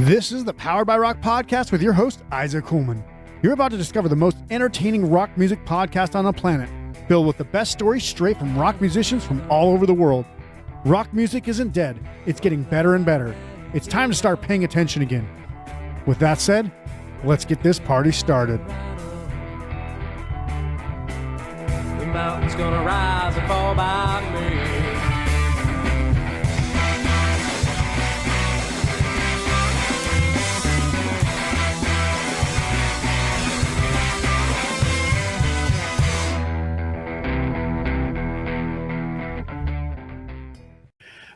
This is the Powered by Rock podcast with your host, Isaac Kuhlman. You're about to discover the most entertaining rock music podcast on the planet, filled with the best stories straight from rock musicians from all over the world. Rock music isn't dead. It's getting better and better. It's time to start paying attention again. With that said, let's get this party started. The mountain's gonna rise and fall by me.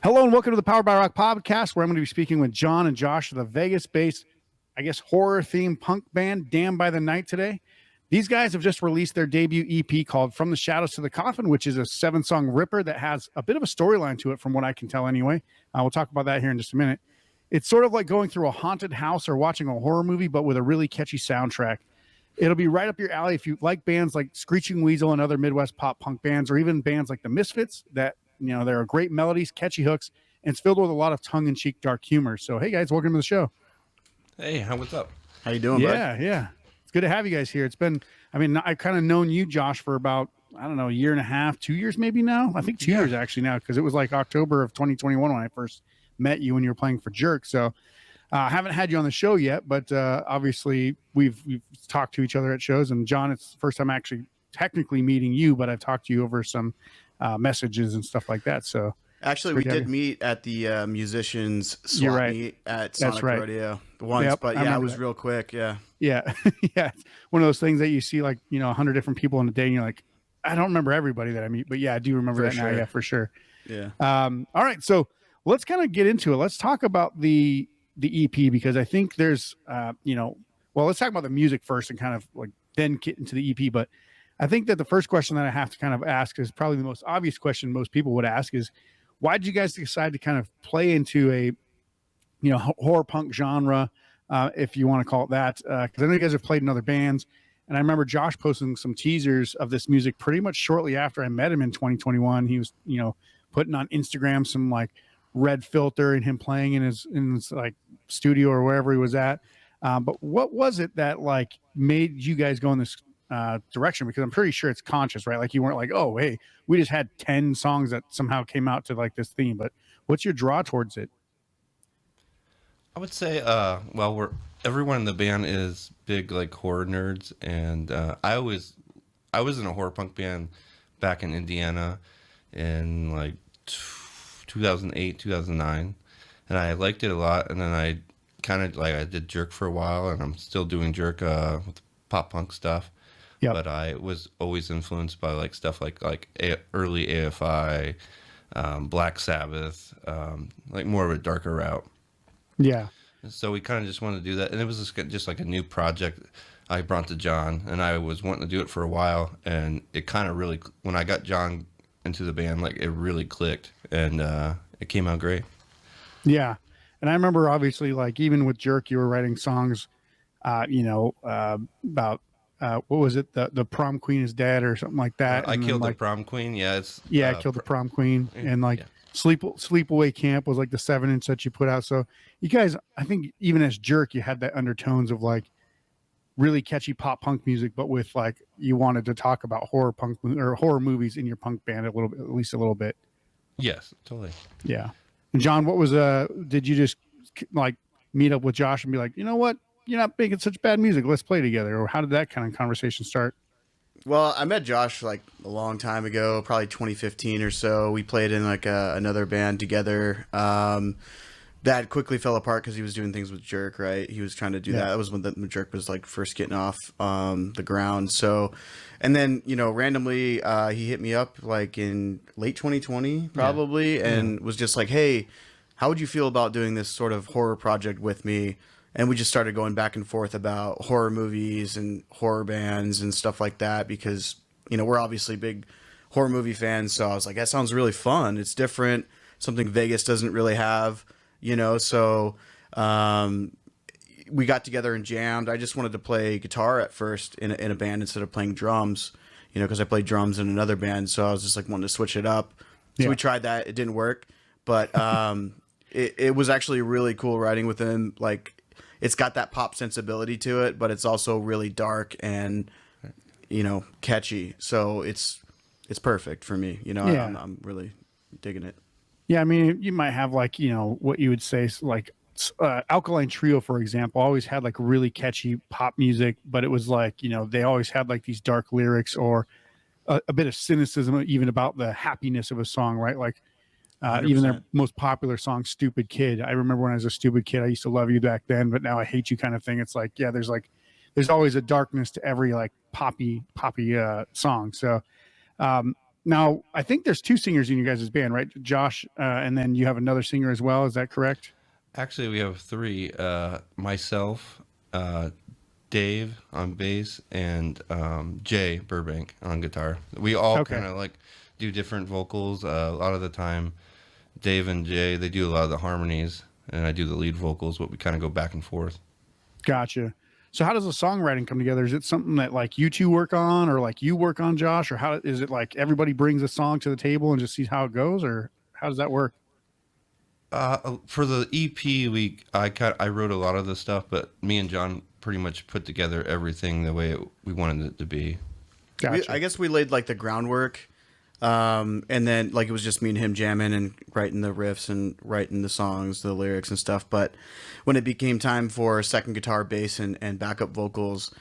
Hello and welcome to the Powered by Rock podcast, where I'm going to be speaking with John and Josh of the Vegas-based, horror-themed punk band Damned by the Night today. These guys have just released their debut EP called From the Shadows to the Coffin, which is a 7-song ripper that has a bit of a storyline to it from what I can tell anyway. We'll talk about that here in just a minute. It's sort of like going through a haunted house or watching a horror movie, but with a really catchy soundtrack. It'll be right up your alley if you like bands like Screeching Weasel and other Midwest pop punk bands, or even bands like the Misfits that, you know, there are great melodies, catchy hooks, and it's filled with a lot of tongue-in-cheek dark humor. So, hey, guys, welcome to the show. Hey, what's up? How you doing, bud? Yeah. It's good to have you guys here. It's been, I've kind of known you, Josh, for about, a year and a half, 2 years maybe now. I think 2 years actually now, because it was like October of 2021 when I first met you when you were playing for Jerk. So I haven't had you on the show yet, but obviously we've talked to each other at shows. And John, it's the first time actually technically meeting you, but I've talked to you over some messages and stuff like that. So actually, we did meet at the musicians swap meet at Sonic Rodeo once, but yeah, it was real quick. Yeah. Yeah. It's one of those things that you see, like, 100 different people in a day and you're like, I don't remember everybody that I meet, but yeah, I do remember now. Yeah, for sure. Yeah. All right. So let's kind of get into it. Let's talk about the EP, because I think there's, let's talk about the music first and kind of like then get into the EP. But I think that the first question that I have to kind of ask is probably the most obvious question most people would ask is, why did you guys decide to kind of play into a, horror punk genre, if you want to call it that? Because I know you guys have played in other bands, and I remember Josh posting some teasers of this music pretty much shortly after I met him in 2021. He was, putting on Instagram some like red filter and him playing in his like studio or wherever he was at. But what was it that like made you guys go in this direction? Because I'm pretty sure it's conscious, right? Like you weren't like, oh, hey, we just had 10 songs that somehow came out to like this theme. But what's your draw towards it? I would say, everyone in the band is big like horror nerds, and I was in a horror punk band back in Indiana in like 2008, 2009, and I liked it a lot. And then I kind of I did Jerk for a while, and I'm still doing Jerk with pop punk stuff. Yep. But I was always influenced by like stuff like early AFI, Black Sabbath, like more of a darker route. Yeah. So we kind of just wanted to do that, and it was just like a new project I brought to John, and I was wanting to do it for a while, and it kind of really, when I got John into the band, like it really clicked, and it came out great. Yeah. And I remember obviously like even with Jerk, you were writing songs, about what was it? The prom queen is dead or something like that. I killed the prom queen. Yeah, I killed the prom queen, and like Sleepaway Camp was like the 7-inch that you put out. So you guys, I think even as Jerk, you had that undertones of like really catchy pop punk music, but with like you wanted to talk about horror punk or horror movies in your punk band at least a little bit. Yes, totally. Yeah. And John, what was did you just like meet up with Josh and be like, you know what? You're not making such bad music. Let's play together. Or how did that kind of conversation start? Well, I met Josh like a long time ago, probably 2015 or so. We played in like another band together. That quickly fell apart because he was doing things with Jerk, right? He was trying to do that. That was when the Jerk was like first getting off the ground. So, and then, randomly he hit me up like in late 2020 probably, and was just like, hey, how would you feel about doing this sort of horror project with me? And we just started going back and forth about horror movies and horror bands and stuff like that because, we're obviously big horror movie fans. So I was like, that sounds really fun. It's different, something Vegas doesn't really have, So we got together and jammed. I just wanted to play guitar at first in a band instead of playing drums, because I played drums in another band. So I was just like wanting to switch it up. So we tried that. It didn't work. But it was actually really cool writing with him. Like, it's got that pop sensibility to it, but it's also really dark and, you know, catchy. So it's perfect for me. You know, Yeah. I'm really digging it. Yeah, I mean, you might have like, you know, what you would say like Alkaline Trio, for example, always had like really catchy pop music, but it was like, you know, they always had like these dark lyrics or a bit of cynicism even about the happiness of a song, right? Like even their 100%. most popular song, Stupid Kid. I remember when I was a stupid kid, I used to love you back then, but now I hate you kind of thing. It's like, yeah, there's always a darkness to every like poppy song. So now I think there's two singers in you guys' band, right? Josh, and then you have another singer as well. Is that correct? Actually, we have three. Myself, Dave on bass, and Jay Burbank on guitar. We all Okay. kind of like do different vocals. A lot of the time, Dave and Jay, they do a lot of the harmonies, and I do the lead vocals, but we kind of go back and forth. Gotcha. So how does the songwriting come together? Is it something that like you two work on, or like you work on, Josh, or how is it like everybody brings a song to the table and just sees how it goes, or how does that work? For the EP, I wrote a lot of the stuff, but me and John pretty much put together everything the way we wanted it to be. Gotcha. I guess we laid like the groundwork, and then like it was just me and him jamming and writing the riffs and writing the songs, the lyrics and stuff. But when it became time for second guitar, bass, and backup vocals,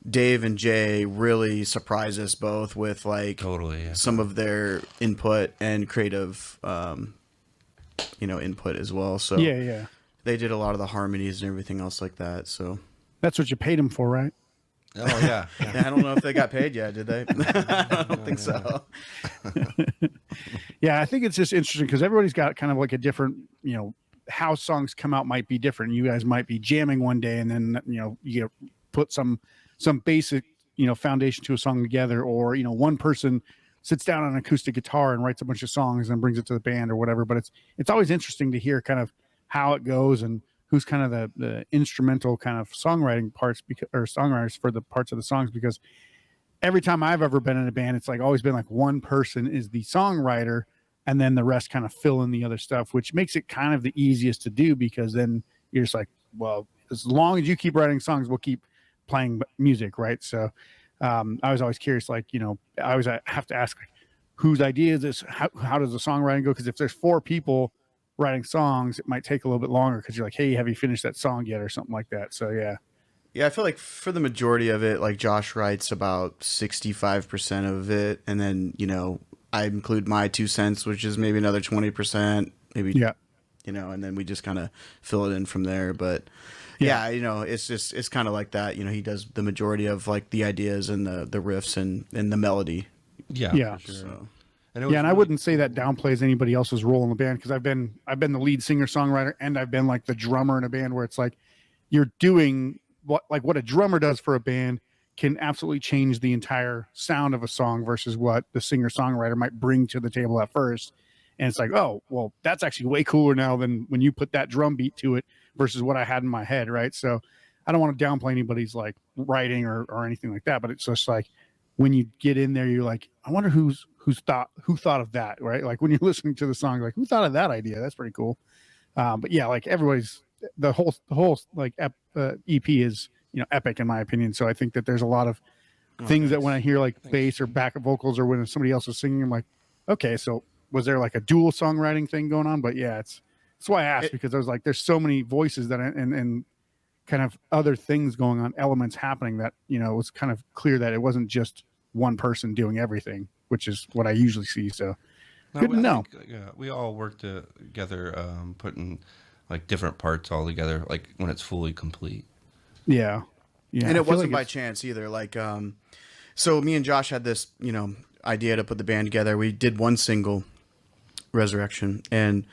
Dave and Jay really surprised us both with like Totally, yeah. some of their input and creative, input as well. So yeah. they did a lot of the harmonies and everything else like that. So That's what you paid them for, right? Oh yeah, yeah, I don't know if they got paid yet, did they? I don't think so. Yeah, I think it's just interesting because everybody's got kind of like a different, you know, how songs come out might be different. You guys might be jamming one day and then, you know, you put some basic, you know, foundation to a song together, or, you know, one person sits down on an acoustic guitar and writes a bunch of songs and brings it to the band or whatever. But it's always interesting to hear kind of how it goes and who's kind of the instrumental kind of songwriting parts or songwriters for the parts of the songs, because every time I've ever been in a band, it's like always been like one person is the songwriter and then the rest kind of fill in the other stuff, which makes it kind of the easiest to do, because then you're just like, well, as long as you keep writing songs, we'll keep playing music, right? So I was always curious, like, you know, I always have to ask, like, whose idea is this? How does the songwriting go? Because if there's four people writing songs, it might take a little bit longer because you're like, hey, have you finished that song yet, or something like that. So yeah. Yeah, I feel like for the majority of it, like Josh writes about 65% of it, and then, you know, I include my 2 cents, which is maybe another 20%, maybe, Yeah. you know, and then we just kind of fill it in from there. But yeah, you know, it's kind of like that. You know, he does the majority of like the ideas and the riffs and the melody. Yeah. for sure. So And it was Yeah, and I really wouldn't say that downplays anybody else's role in the band, because I've been the lead singer songwriter and I've been like the drummer in a band, where it's like you're doing what a drummer does for a band can absolutely change the entire sound of a song versus what the singer songwriter might bring to the table at first. And it's like, oh, well, that's actually way cooler now than when you put that drum beat to it versus what I had in my head, right? So I don't want to downplay anybody's like writing or anything like that, but it's just like when you get in there, you're like, I wonder who thought of that, right? Like when you're listening to the song, like, who thought of that idea? That's pretty cool. But yeah, like everybody's the whole like EP is, you know, epic in my opinion. So I think that there's a lot of things that when I hear like bass or backup vocals or when somebody else is singing, I'm like, okay, so was there like a dual songwriting thing going on? But yeah, that's why I asked, because I was like, there's so many voices that and kind of other things going on, elements happening, that, you know, it was kind of clear that it wasn't just one person doing everything, which is what I usually see. So good to know. We all work together, putting like different parts all together, like when it's fully complete. Yeah. Yeah. and I it feel wasn't like by chance either. Like, so me and Josh had this, you know, idea to put the band together. We did one single, Resurrection, and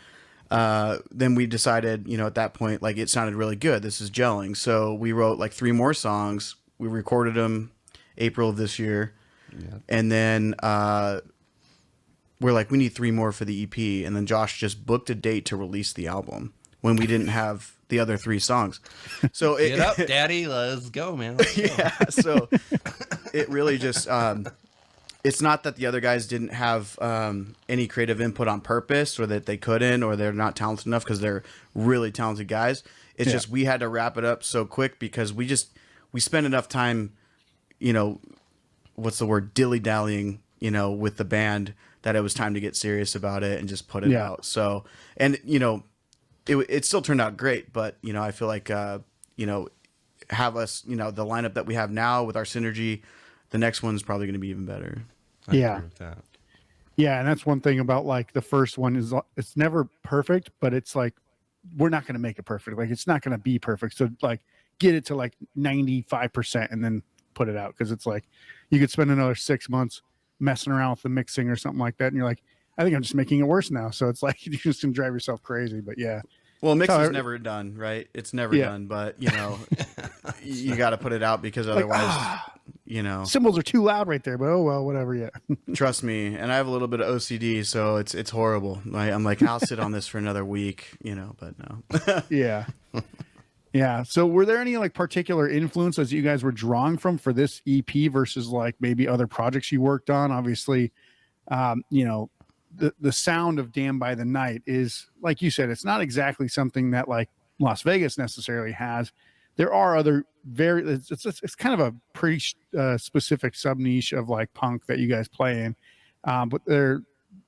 then we decided, you know, at that point, like, it sounded really good. This is gelling. So we wrote like 3 more songs. We recorded them April of this year. Yeah. And then we're like, we need 3 more for the EP. And then Josh just booked a date to release the album when we didn't have the other 3 songs. So Get up, Daddy. Let's go, man. Let's go. yeah. So it really just, it's not that the other guys didn't have any creative input on purpose, or that they couldn't, or they're not talented enough, because they're really talented guys. It's just we had to wrap it up so quick because we spent enough time, what's the word, dilly-dallying, with the band, that it was time to get serious about it and just put it out. So, and it still turned out great, but I feel like have us, the lineup that we have now with our synergy, the next one's probably going to be even better. I agree with that. Yeah, and that's one thing about like the first one is it's never perfect, but it's like we're not going to make it perfect. Like it's not going to be perfect. So like get it to like 95% and then put it out, because it's like you could spend another 6 months messing around with the mixing or something like that, and you're like, I think I'm just making it worse now. So it's like you're just gonna drive yourself crazy. But yeah. Well, mixing's never done, right? It's never done, but you got to put it out, because otherwise, cymbals are too loud right there. But oh well, whatever. Yeah. Trust me, and I have a little bit of OCD, so it's horrible. I'm like, I'll sit on this for another week, but no. Yeah. Yeah. So were there any like particular influences you guys were drawing from for this EP versus like maybe other projects you worked on? Obviously, the sound of Damned by the Night is, like you said, it's not exactly something that like Las Vegas necessarily has. There are other it's kind of a pretty specific sub niche of like punk that you guys play in. But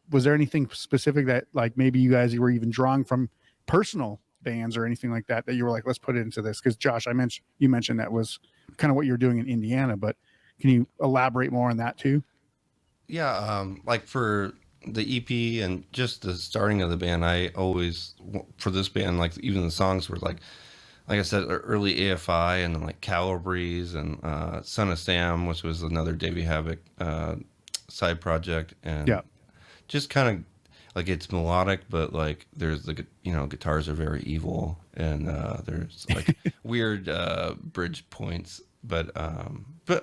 was there anything specific that like maybe you guys were even drawing from personal bands or anything like that you were like, let's put it into this? Because Josh, you mentioned that was kind of what you're doing in Indiana, but can you elaborate more on that too? Yeah, like for the EP and just the starting of the band, I always, for this band, like even the songs were like I said, early AFI, and then like Calibreeze and Son of Sam, which was another Davey Havoc side project, and just kind of like it's melodic, but like there's the guitars are very evil, and there's like weird bridge points. But I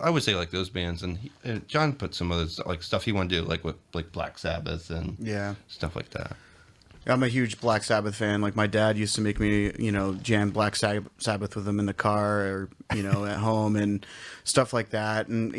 would say like those bands, and John put some other like stuff he wanted to do, like with like Black Sabbath and stuff like that. I'm a huge Black Sabbath fan. Like my dad used to make me, jam Black Sabbath with him in the car or, at home and stuff like that. And,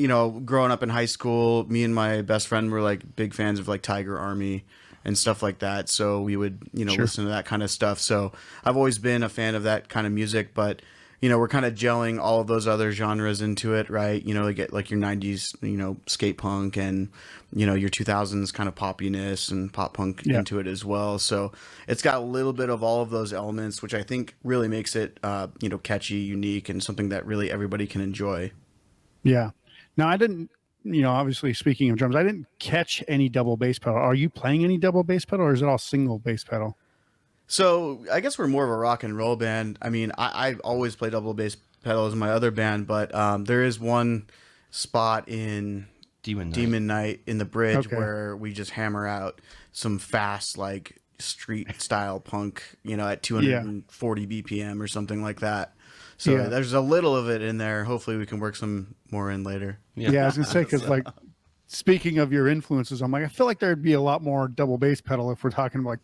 growing up in high school, me and my best friend were like big fans of like Tiger Army and stuff like that. So we would, listen to that kind of stuff. So I've always been a fan of that kind of music, but we're kind of gelling all of those other genres into it, right? You get like your 90s, skate punk, and, your 2000s kind of poppiness and pop punk into it as well. So it's got a little bit of all of those elements, which I think really makes it, catchy, unique, and something that really everybody can enjoy. Yeah. Now, I didn't, obviously speaking of drums, I didn't catch any double bass pedal. Are you playing any double bass pedal, or is it all single bass pedal? So I guess we're more of a rock and roll band. I mean, I've always played double bass pedals in my other band, but there is one spot in Demon Night in the bridge where we just hammer out some fast, like street style punk, at 240 BPM or something like that. So there's a little of it in there. Hopefully we can work some more in later. Yeah, I was gonna say, because like speaking of your influences, I'm like, I feel like there'd be a lot more double bass pedal if we're talking about like.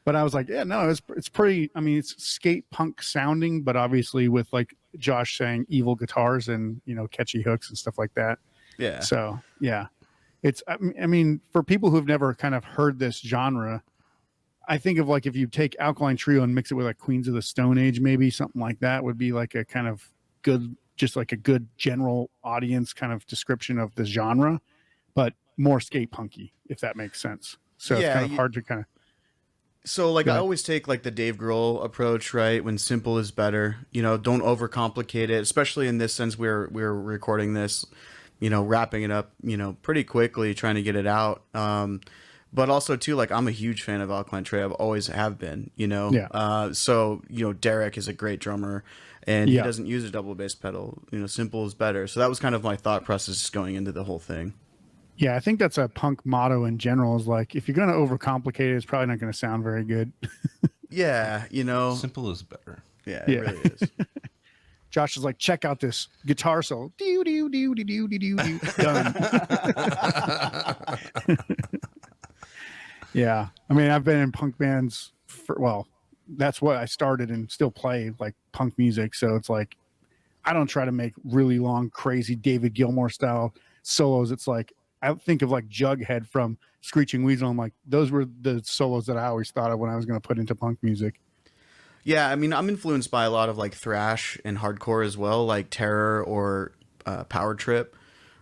But I was like, yeah, no, it's pretty. I mean, it's skate punk sounding, but obviously with like Josh saying evil guitars and catchy hooks and stuff like that. Yeah. So yeah, it's. I mean, for people who've never kind of heard this genre, I think of like if you take Alkaline Trio and mix it with like Queens of the Stone Age, maybe something like that would be like a kind of good, just like a good general audience kind of description of the genre, but more skate punky, if that makes sense. So it's kind of hard to kind of. So like I always take like the Dave Grohl approach, right? When simple is better, don't overcomplicate it, especially in this sense. We're recording this, wrapping it up, pretty quickly, trying to get it out. But also too, like I'm a huge fan of Alkaline Trio. I've always have been, so, Derek is a great drummer, and he doesn't use a double bass pedal, simple is better. So that was kind of my thought process going into the whole thing. Yeah, I think that's a punk motto in general, is like, if you're going to overcomplicate it, it's probably not going to sound very good. Yeah, simple is better. Yeah, it really is. Josh is like, check out this guitar solo. Done. Yeah. I mean, I've been in punk bands that's what I started and still play, like punk music. So it's like, I don't try to make really long, crazy David Gilmour style solos, it's like I think of like Jughead from Screeching Weasel. I'm like, those were the solos that I always thought of when I was going to put into punk music. Yeah, I mean, I'm influenced by a lot of like thrash and hardcore as well, like Terror or Power Trip.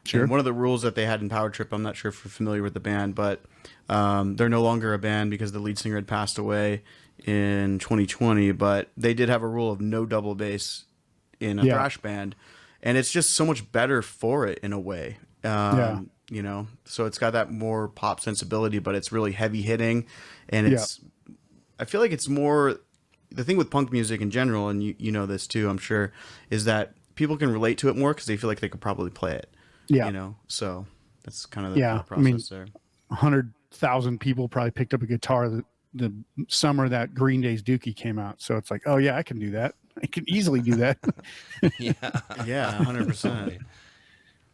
Sure. And one of the rules that they had in Power Trip, I'm not sure if you're familiar with the band, but they're no longer a band because the lead singer had passed away in 2020. But they did have a rule of no double bass in a thrash band, and it's just so much better for it in a way. You know, so it's got that more pop sensibility, but it's really heavy hitting, and it's. I feel like it's more. The thing with punk music in general, and you know this too, I'm sure, is that people can relate to it more because they feel like they could probably play it. Yeah. You know, so that's kind of the thought process there. 100,000 people probably picked up a guitar the summer that Green Day's Dookie came out. So it's like, oh yeah, I can do that. I can easily do that. Yeah. Yeah, 100%.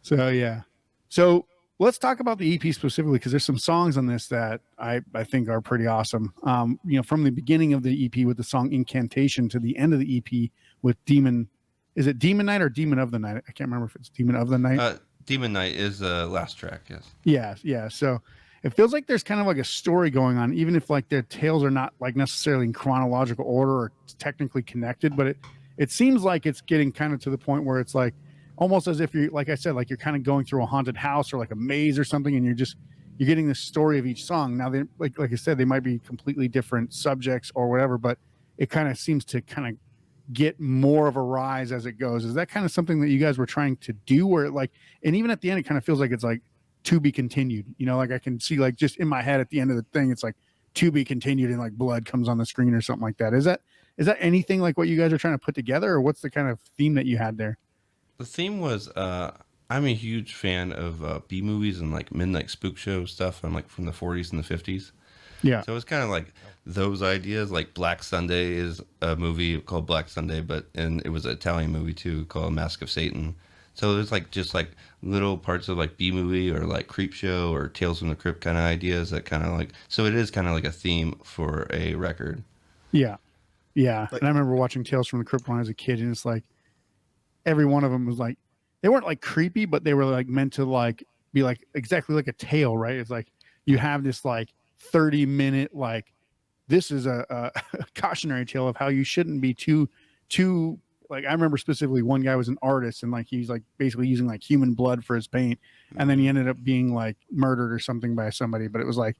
So yeah. So let's talk about the EP specifically, because there's some songs on this that I think are pretty awesome. You know, from the beginning of the EP with the song Incantation to the end of the EP with Demon. Is it Demon Night or Demon of the Night? I can't remember if it's Demon of the Night. Demon Night is the last track, yes. Yeah. So it feels like there's kind of like a story going on, even if like their tales are not like necessarily in chronological order or technically connected, but it seems like it's getting kind of to the point where it's like almost as if you're, like I said, like you're kind of going through a haunted house or like a maze or something, and you're getting the story of each song. Now they like I said, they might be completely different subjects or whatever, but it kind of seems to kind of get more of a rise as it goes. Is that kind of something that you guys were trying to do, where like, and even at the end it kind of feels like it's like to be continued, you know, like I can see like just in my head at the end of the thing it's like to be continued and like blood comes on the screen or something like that. Is that anything like what you guys are trying to put together, or what's the kind of theme that you had there? The theme was I'm a huge fan of B movies and like midnight spook show stuff. I'm like from the 40s and the 50s. Yeah. So it's kind of like those ideas. Like Black Sunday is a movie called Black Sunday, and it was an Italian movie too called Mask of Satan. So there's like just like little parts of like B movie or like Creep Show or Tales from the Crypt kind of ideas that kind of like, so it is kind of like a theme for a record. Yeah. And I remember watching Tales from the Crypt when I was a kid, and it's like every one of them was like, they weren't like creepy, but they were like meant to like be like exactly like a tale, right? It's like you have this like 30-minute like, this is a cautionary tale of how you shouldn't be too like, I remember specifically one guy was an artist, and like he's like basically using like human blood for his paint, and then he ended up being like murdered or something by somebody. But it was like,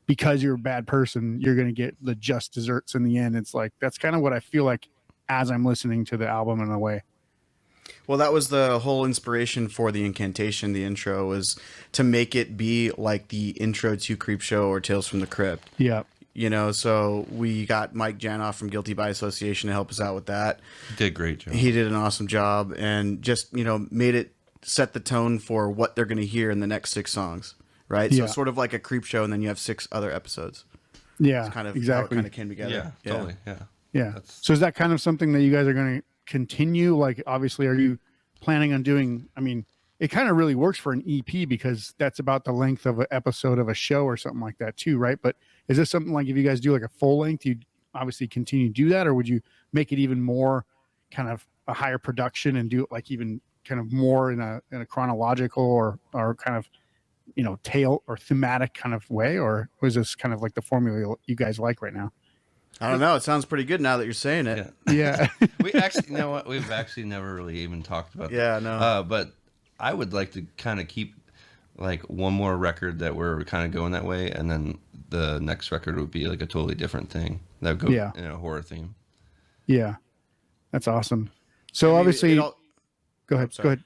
because you're a bad person, you're going to get the just desserts in the end. It's like, that's kind of what I feel like as I'm listening to the album in a way. Well, that was the whole inspiration for the Incantation. The intro was to make it be like the intro to Creep Show or Tales from the Crypt. Yeah. You know, so we got Mike Janoff from Guilty by Association to help us out with that. He did a great job. He did an awesome job, and just, you know, made it set the tone for what they're going to hear in the next 6 songs, right? Yeah. So sort of like a Creep Show, and then you have 6 other episodes. Yeah, It's kind of exactly. how it kind of came together. Yeah, totally. Yeah. Yeah. That's- So is that kind of something that you guys are going to continue? Like, obviously, are you planning on doing, I mean, it kind of really works for an EP because that's about the length of an episode of a show or something like that too, right? But is this something like if you guys do like a full length, you'd obviously continue to do that, or would you make it even more kind of a higher production and do it like even kind of more in a chronological or kind of, you know, tale or thematic kind of way, or is this kind of like the formula you guys like right now? I don't know. It sounds pretty good now that you're saying it. Yeah. Yeah. We actually, you know what? We've actually never really even talked about that. Yeah, no. But I would like to kind of keep like one more record that we're kind of going that way, and then the next record would be like a totally different thing that would go in a horror theme. Yeah. That's awesome. So I mean, obviously, it all- go ahead. sorry. Go ahead.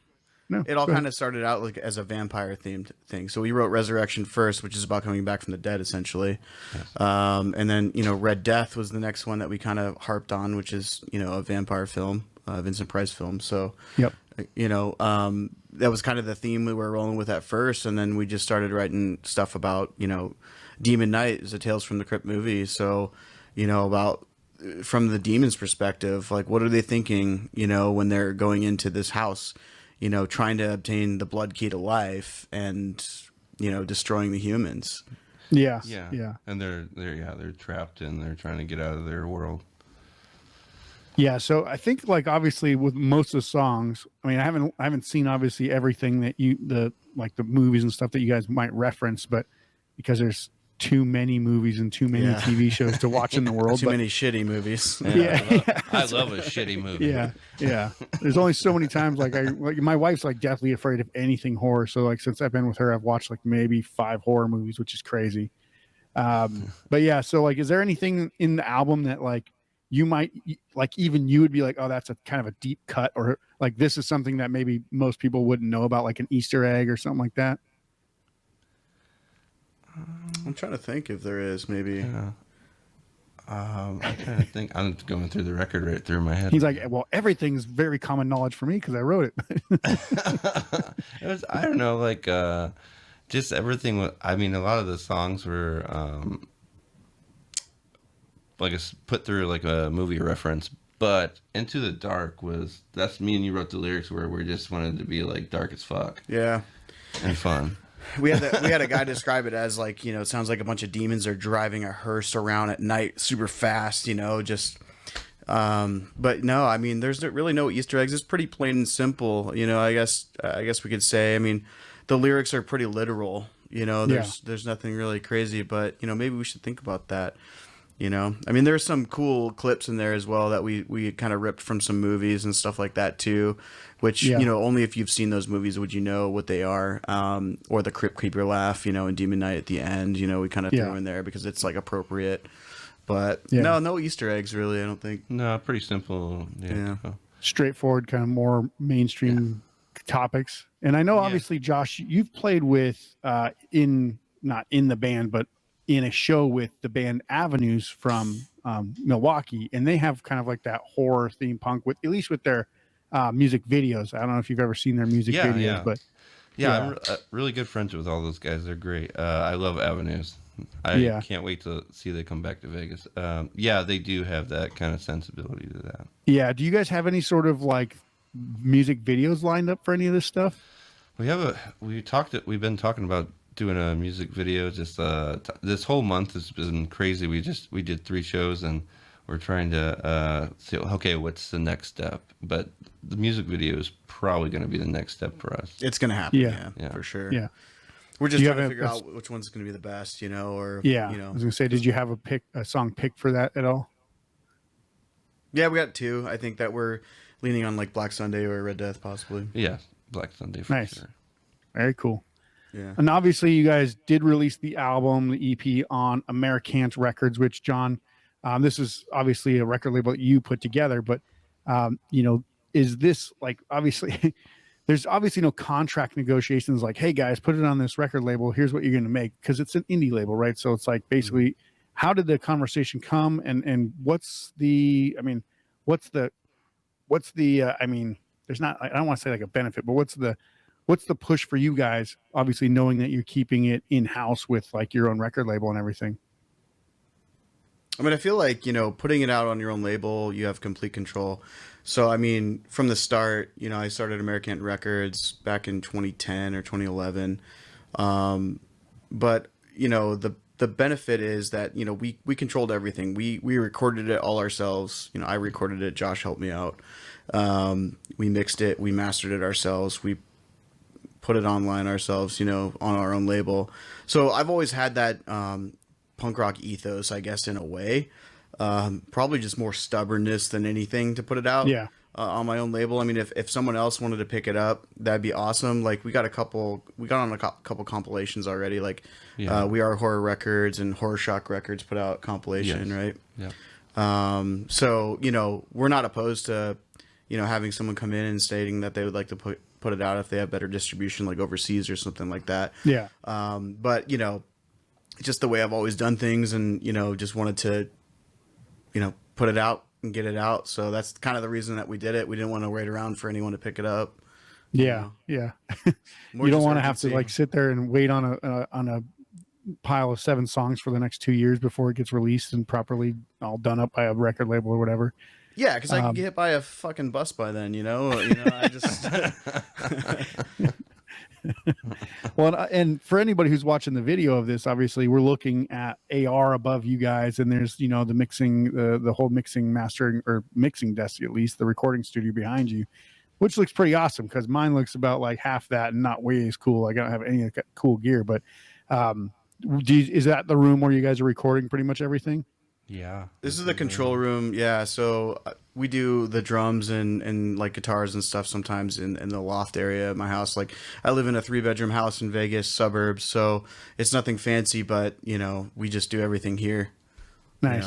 No, It all go ahead. kind of started out like as a vampire themed thing. So we wrote Resurrection first, which is about coming back from the dead, essentially. Yes. And then, you know, Red Death was the next one that we kind of harped on, which is, you know, a vampire film, Vincent Price film. So, Yep. you know, that was kind of the theme we were rolling with at first. And then we just started writing stuff about, you know, Demon Night is a Tales from the Crypt movie. So, you know, about from the demon's perspective, like what are they thinking, you know, when they're going into this house, you know, trying to obtain the blood key to life and, you know, destroying the humans. Yes. Yeah. Yeah. And they're trapped and they're trying to get out of their world. Yeah, so I think like obviously with most of the songs, I mean, I haven't seen obviously everything that the movies and stuff that you guys might reference, but because there's too many movies and too many Yeah. TV shows to watch in the world. Too but many shitty movies. Yeah. I love a shitty movie. yeah. There's only so many times like my wife's like deathly afraid of anything horror. So like since I've been with her, I've watched like maybe 5 horror movies, which is crazy. But yeah, so like, is there anything in the album that like you might like, even you would be like, oh, that's a kind of a deep cut, or like this is something that maybe most people wouldn't know about, like an Easter egg or something like that? I'm trying to think if there is maybe. Yeah. I'm trying to think. I'm going through the record right through my head. He's like, well, everything's very common knowledge for me because I wrote it. It was, I don't know, like just everything. I mean, a lot of the songs were like put through like a movie reference. But Into the Dark that's me and you wrote the lyrics where we just wanted to be like dark as fuck. Yeah. And fun. We had a guy describe it as like, it sounds like a bunch of demons are driving a hearse around at night super fast, just but no, I mean, there's really no Easter eggs. It's pretty plain and simple, I guess we could say. I mean, the lyrics are pretty literal, there's nothing really crazy, but maybe we should think about that. I mean, there's some cool clips in there as well that we kind of ripped from some movies and stuff like that too, which, only if you've seen those movies would you know what they are. Or the Crypt Keeper laugh, and Demon Knight at the end, we kind of threw in there because it's like appropriate. But no Easter eggs really, I don't think. No, pretty simple. Yeah. Straightforward, kind of more mainstream topics. And I know obviously, Josh, you've played with not in the band, but in a show with the band Avenues from Milwaukee, and they have kind of like that horror theme punk with, at least with their music videos. I don't know if you've ever seen their music videos, but I'm really good friends with all those guys. They're great. I love Avenues. I can't wait to see they come back to Vegas. They do have that kind of sensibility to that. Yeah. Do you guys have any sort of like music videos lined up for any of this stuff? We've been talking about doing a music video. Just this whole month has been crazy. We did 3 shows and we're trying to say, okay, what's the next step? But the music video is probably going to be the next step for us. It's going to happen. Yeah, for sure. Yeah. We're just trying to figure out which one's going to be the best, or I was going to say, did you have a song picked for that at all? Yeah, we got 2. I think that we're leaning on like Black Sunday or Red Death possibly. Yeah, Black Sunday for sure. Very cool. Yeah. And obviously you guys did release the album, the EP, on Americant Records, which, John, this is obviously a record label that you put together, but is this like, obviously there's obviously no contract negotiations like, hey guys, put it on this record label, here's what you're going to make, because it's an indie label, right? So it's like basically how did the conversation come, and what's the I mean, there's not, I don't want to say like a benefit, but what's the push for you guys, obviously knowing that you're keeping it in-house with like your own record label and everything? I mean, I feel like, putting it out on your own label, you have complete control. So, I mean, from the start, I started Americant Records back in 2010 or 2011. But, the benefit is that, we controlled everything. We recorded it all ourselves. I recorded it. Josh helped me out. We mixed it. We mastered it ourselves. We put it online ourselves, on our own label. So I've always had that punk rock ethos, I guess, in a way. Probably just more stubbornness than anything to put it out on my own label. I mean, if someone else wanted to pick it up, that'd be awesome. Like we got on a couple compilations already. Like We Are Horror Records and Horror Shock Records put out compilation, right? Yeah. So, we're not opposed to, having someone come in and stating that they would like to put it out if they have better distribution, like overseas or something like that. Yeah. But, it's just the way I've always done things, and, just wanted to, put it out and get it out. So that's kind of the reason that we did it. We didn't want to wait around for anyone to pick it up. Yeah. You don't want to have to like sit there and wait on a pile of 7 songs for the next 2 years before it gets released and properly all done up by a record label or whatever. Yeah, because I can get hit by a fucking bus by then, I just... Well, and for anybody who's watching the video of this, obviously we're looking at AR above you guys, and there's the mixing, the whole mixing, mastering, or mixing desk, at least the recording studio behind you, which looks pretty awesome because mine looks about like half that and not way as cool. I don't have any of the cool gear, but is that the room where you guys are recording pretty much everything? Yeah. This is the control room. Yeah. So we do the drums and like guitars and stuff sometimes in the loft area of my house. Like I live in a 3-bedroom house in Vegas suburbs. So it's nothing fancy, but we just do everything here. Nice.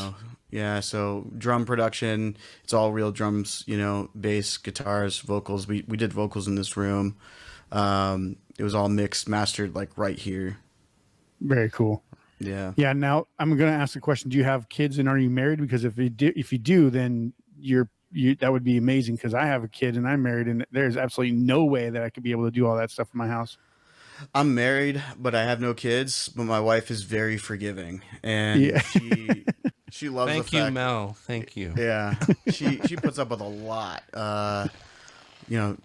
Yeah. So drum production, it's all real drums, bass, guitars, vocals. We did vocals in this room. It was all mixed, mastered like right here. Very cool. Yeah. Yeah. Now I'm going to ask the question: do you have kids, and are you married? Because if you do, then that would be amazing. Because I have a kid and I'm married, and there's absolutely no way that I could be able to do all that stuff in my house. I'm married, but I have no kids. But my wife is very forgiving, and she loves. Thank the you, fact, Mel. Thank you. Yeah, she puts up with a lot.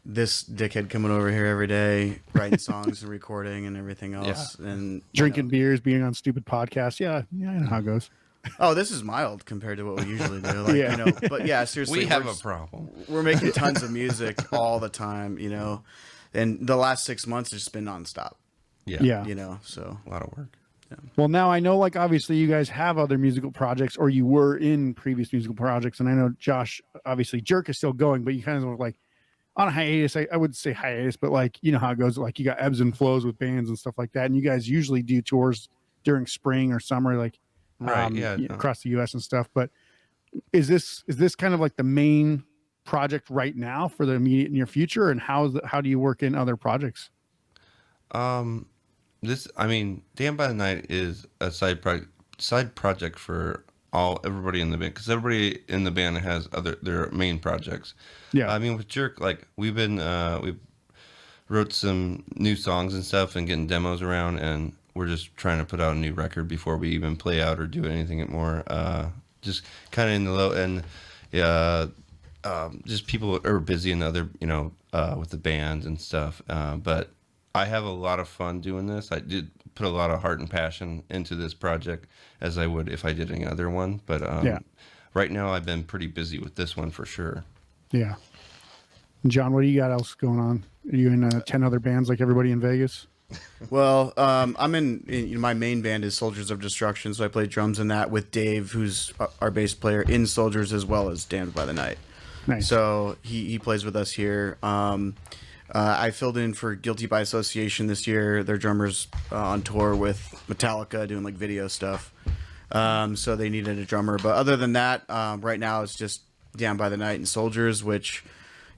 This dickhead coming over here every day, writing songs and recording and everything else, and drinking beers, being on stupid podcasts. Yeah, I know how it goes. Oh, this is mild compared to what we usually do. Like, but yeah, seriously, We have a problem. We're making tons of music all the time, and the last 6 months has just been nonstop. Yeah. So A lot of work. Well, now I know, like, obviously you guys have other musical projects, or you were in previous musical projects, and I know Josh, obviously Jerk is still going, but you kind of like on a hiatus. I would say hiatus, but like, you know how it goes, like you got ebbs and flows with bands and stuff like that, and you guys usually do tours during spring or summer, like across the US and stuff. But is this kind of like the main project right now for the immediate near future, and how do you work in other projects? Damn by the Night is a side project for everybody in the band, because everybody in the band has their main projects. Yeah. I mean, with Jerk, like we wrote some new songs and stuff and getting demos around, and we're just trying to put out a new record before we even play out or do anything more. Just kind of in the low end. Just people are busy in other, with the band and stuff. But I have a lot of fun doing this. I did put a lot of heart and passion into this project, as I would if I did any other one. But right now I've been pretty busy with this one for sure. Yeah. John, what do you got else going on? Are you in 10 other bands like everybody in Vegas? Well, I'm in my main band is Soldiers of Destruction, so I play drums in that with Dave, who's our bass player in Soldiers, as well as Damned by the Night. Nice. So he plays with us here. I filled in for Guilty by Association this year. Their drummer's on tour with Metallica doing like video stuff. So they needed a drummer. But other than that, right now it's just Damned by the Night and Soldiers, which,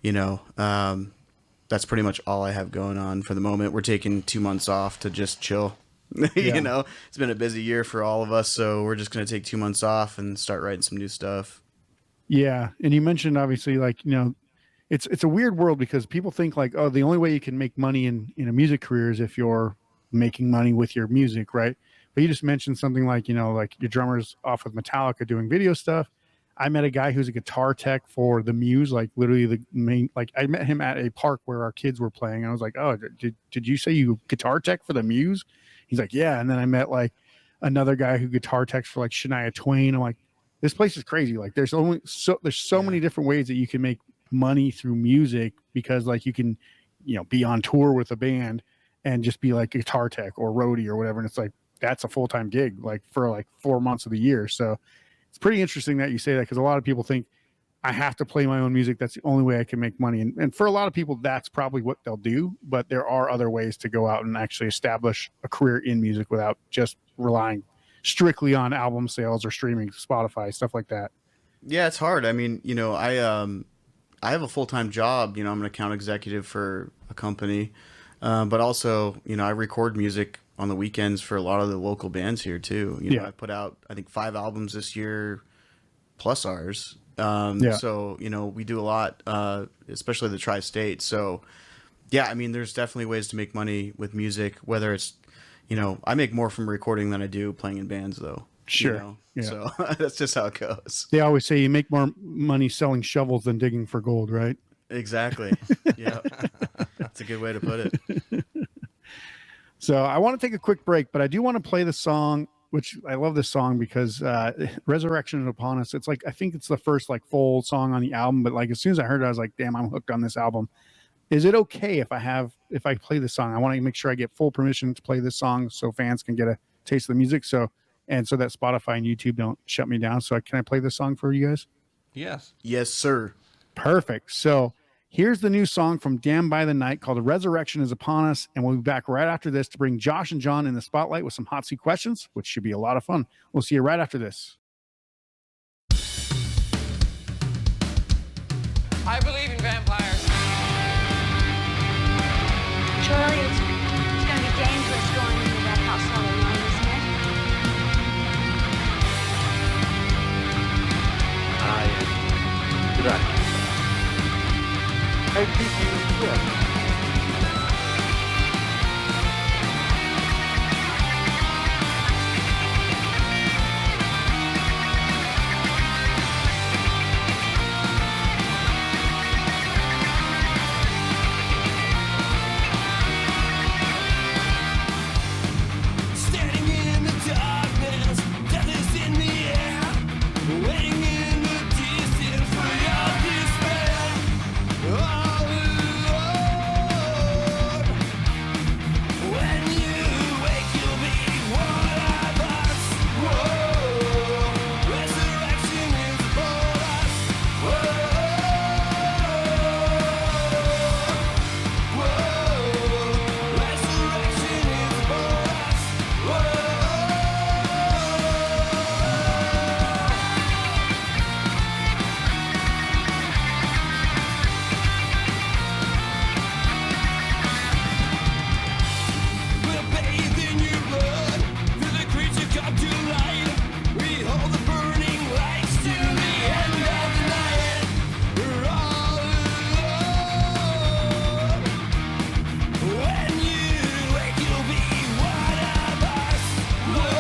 that's pretty much all I have going on for the moment. We're taking 2 months off to just chill. It's been a busy year for all of us. So we're just going to take 2 months off and start writing some new stuff. Yeah. And you mentioned, obviously, like, it's a weird world because people think like, oh, the only way you can make money in a music career is if you're making money with your music, right? But you just mentioned something like, like your drummer's off with Metallica doing video stuff. I met a guy who's a guitar tech for the Muse, like literally the main, like I met him at a park where our kids were playing. I was like, oh, did you say you guitar tech for the Muse? He's like, yeah. And then I met like another guy who guitar techs for like Shania Twain. I'm like, this place is crazy. Like there's so many different ways that you can make money through music, because like you can, be on tour with a band and just be like guitar tech or roadie or whatever. And it's like, that's a full-time gig, like for like 4 months of the year. So it's pretty interesting that you say that, because a lot of people think I have to play my own music. That's the only way I can make money. And for a lot of people, that's probably what they'll do. But there are other ways to go out and actually establish a career in music without just relying strictly on album sales or streaming, Spotify, stuff like that. Yeah, it's hard. I mean, I have a full-time job. I'm an account executive for a company. But also, I record music on the weekends for a lot of the local bands here too. I put out, I think, 5 albums this year plus ours. So, we do a lot, especially the tri-state. So yeah, I mean, there's definitely ways to make money with music, whether it's, I make more from recording than I do playing in bands though. Sure. Yeah. So that's just how it goes. They always say you make more money selling shovels than digging for gold, right? Exactly. Yeah. That's a good way to put it. So I want to take a quick break, but I do want to play the song, which I love this song because Resurrection is Upon Us. It's like, I think it's the first like full song on the album, but like as soon as I heard it, I was like, damn, I'm hooked on this album. Is it okay if I play this song? I want to make sure I get full permission to play this song so fans can get a taste of the music. So that Spotify and YouTube don't shut me down. So can I play this song for you guys? Yes. Yes, sir. Perfect. So here's the new song from Damned by the Night called Resurrection is Upon Us. And we'll be back right after this to bring Josh and John in the spotlight with some hot seat questions, which should be a lot of fun. We'll see you right after this. I believe in vampires. Charlie, it's going to be dangerous going into that house all alone, isn't it? Dracula. I think you will. Standing in the darkness, death is in the air, waiting in the distance for your despair. All alone. When you wake, you'll be one of us. Whoa, resurrection is upon us. Whoa, whoa, resurrection is upon us. Whoa. We're bathed in your blood, feel the creature come to life. We hold the burning lights to the end of the night. We're all alone. When you wake, you'll be one of us. Whoa,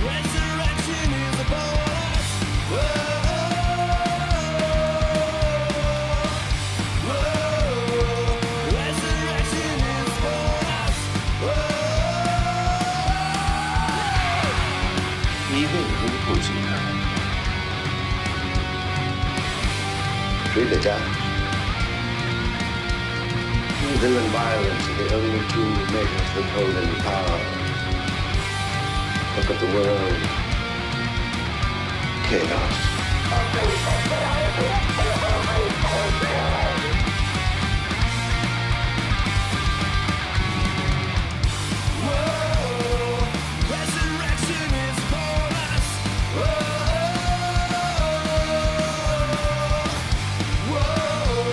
resurrection is upon us. Whoa, resurrection is upon us. Evil in pussy time. Free the dark. Evil and violence are the only two measures that hold any power. Look at the world. Chaos. Resurrection is upon us. Whoa,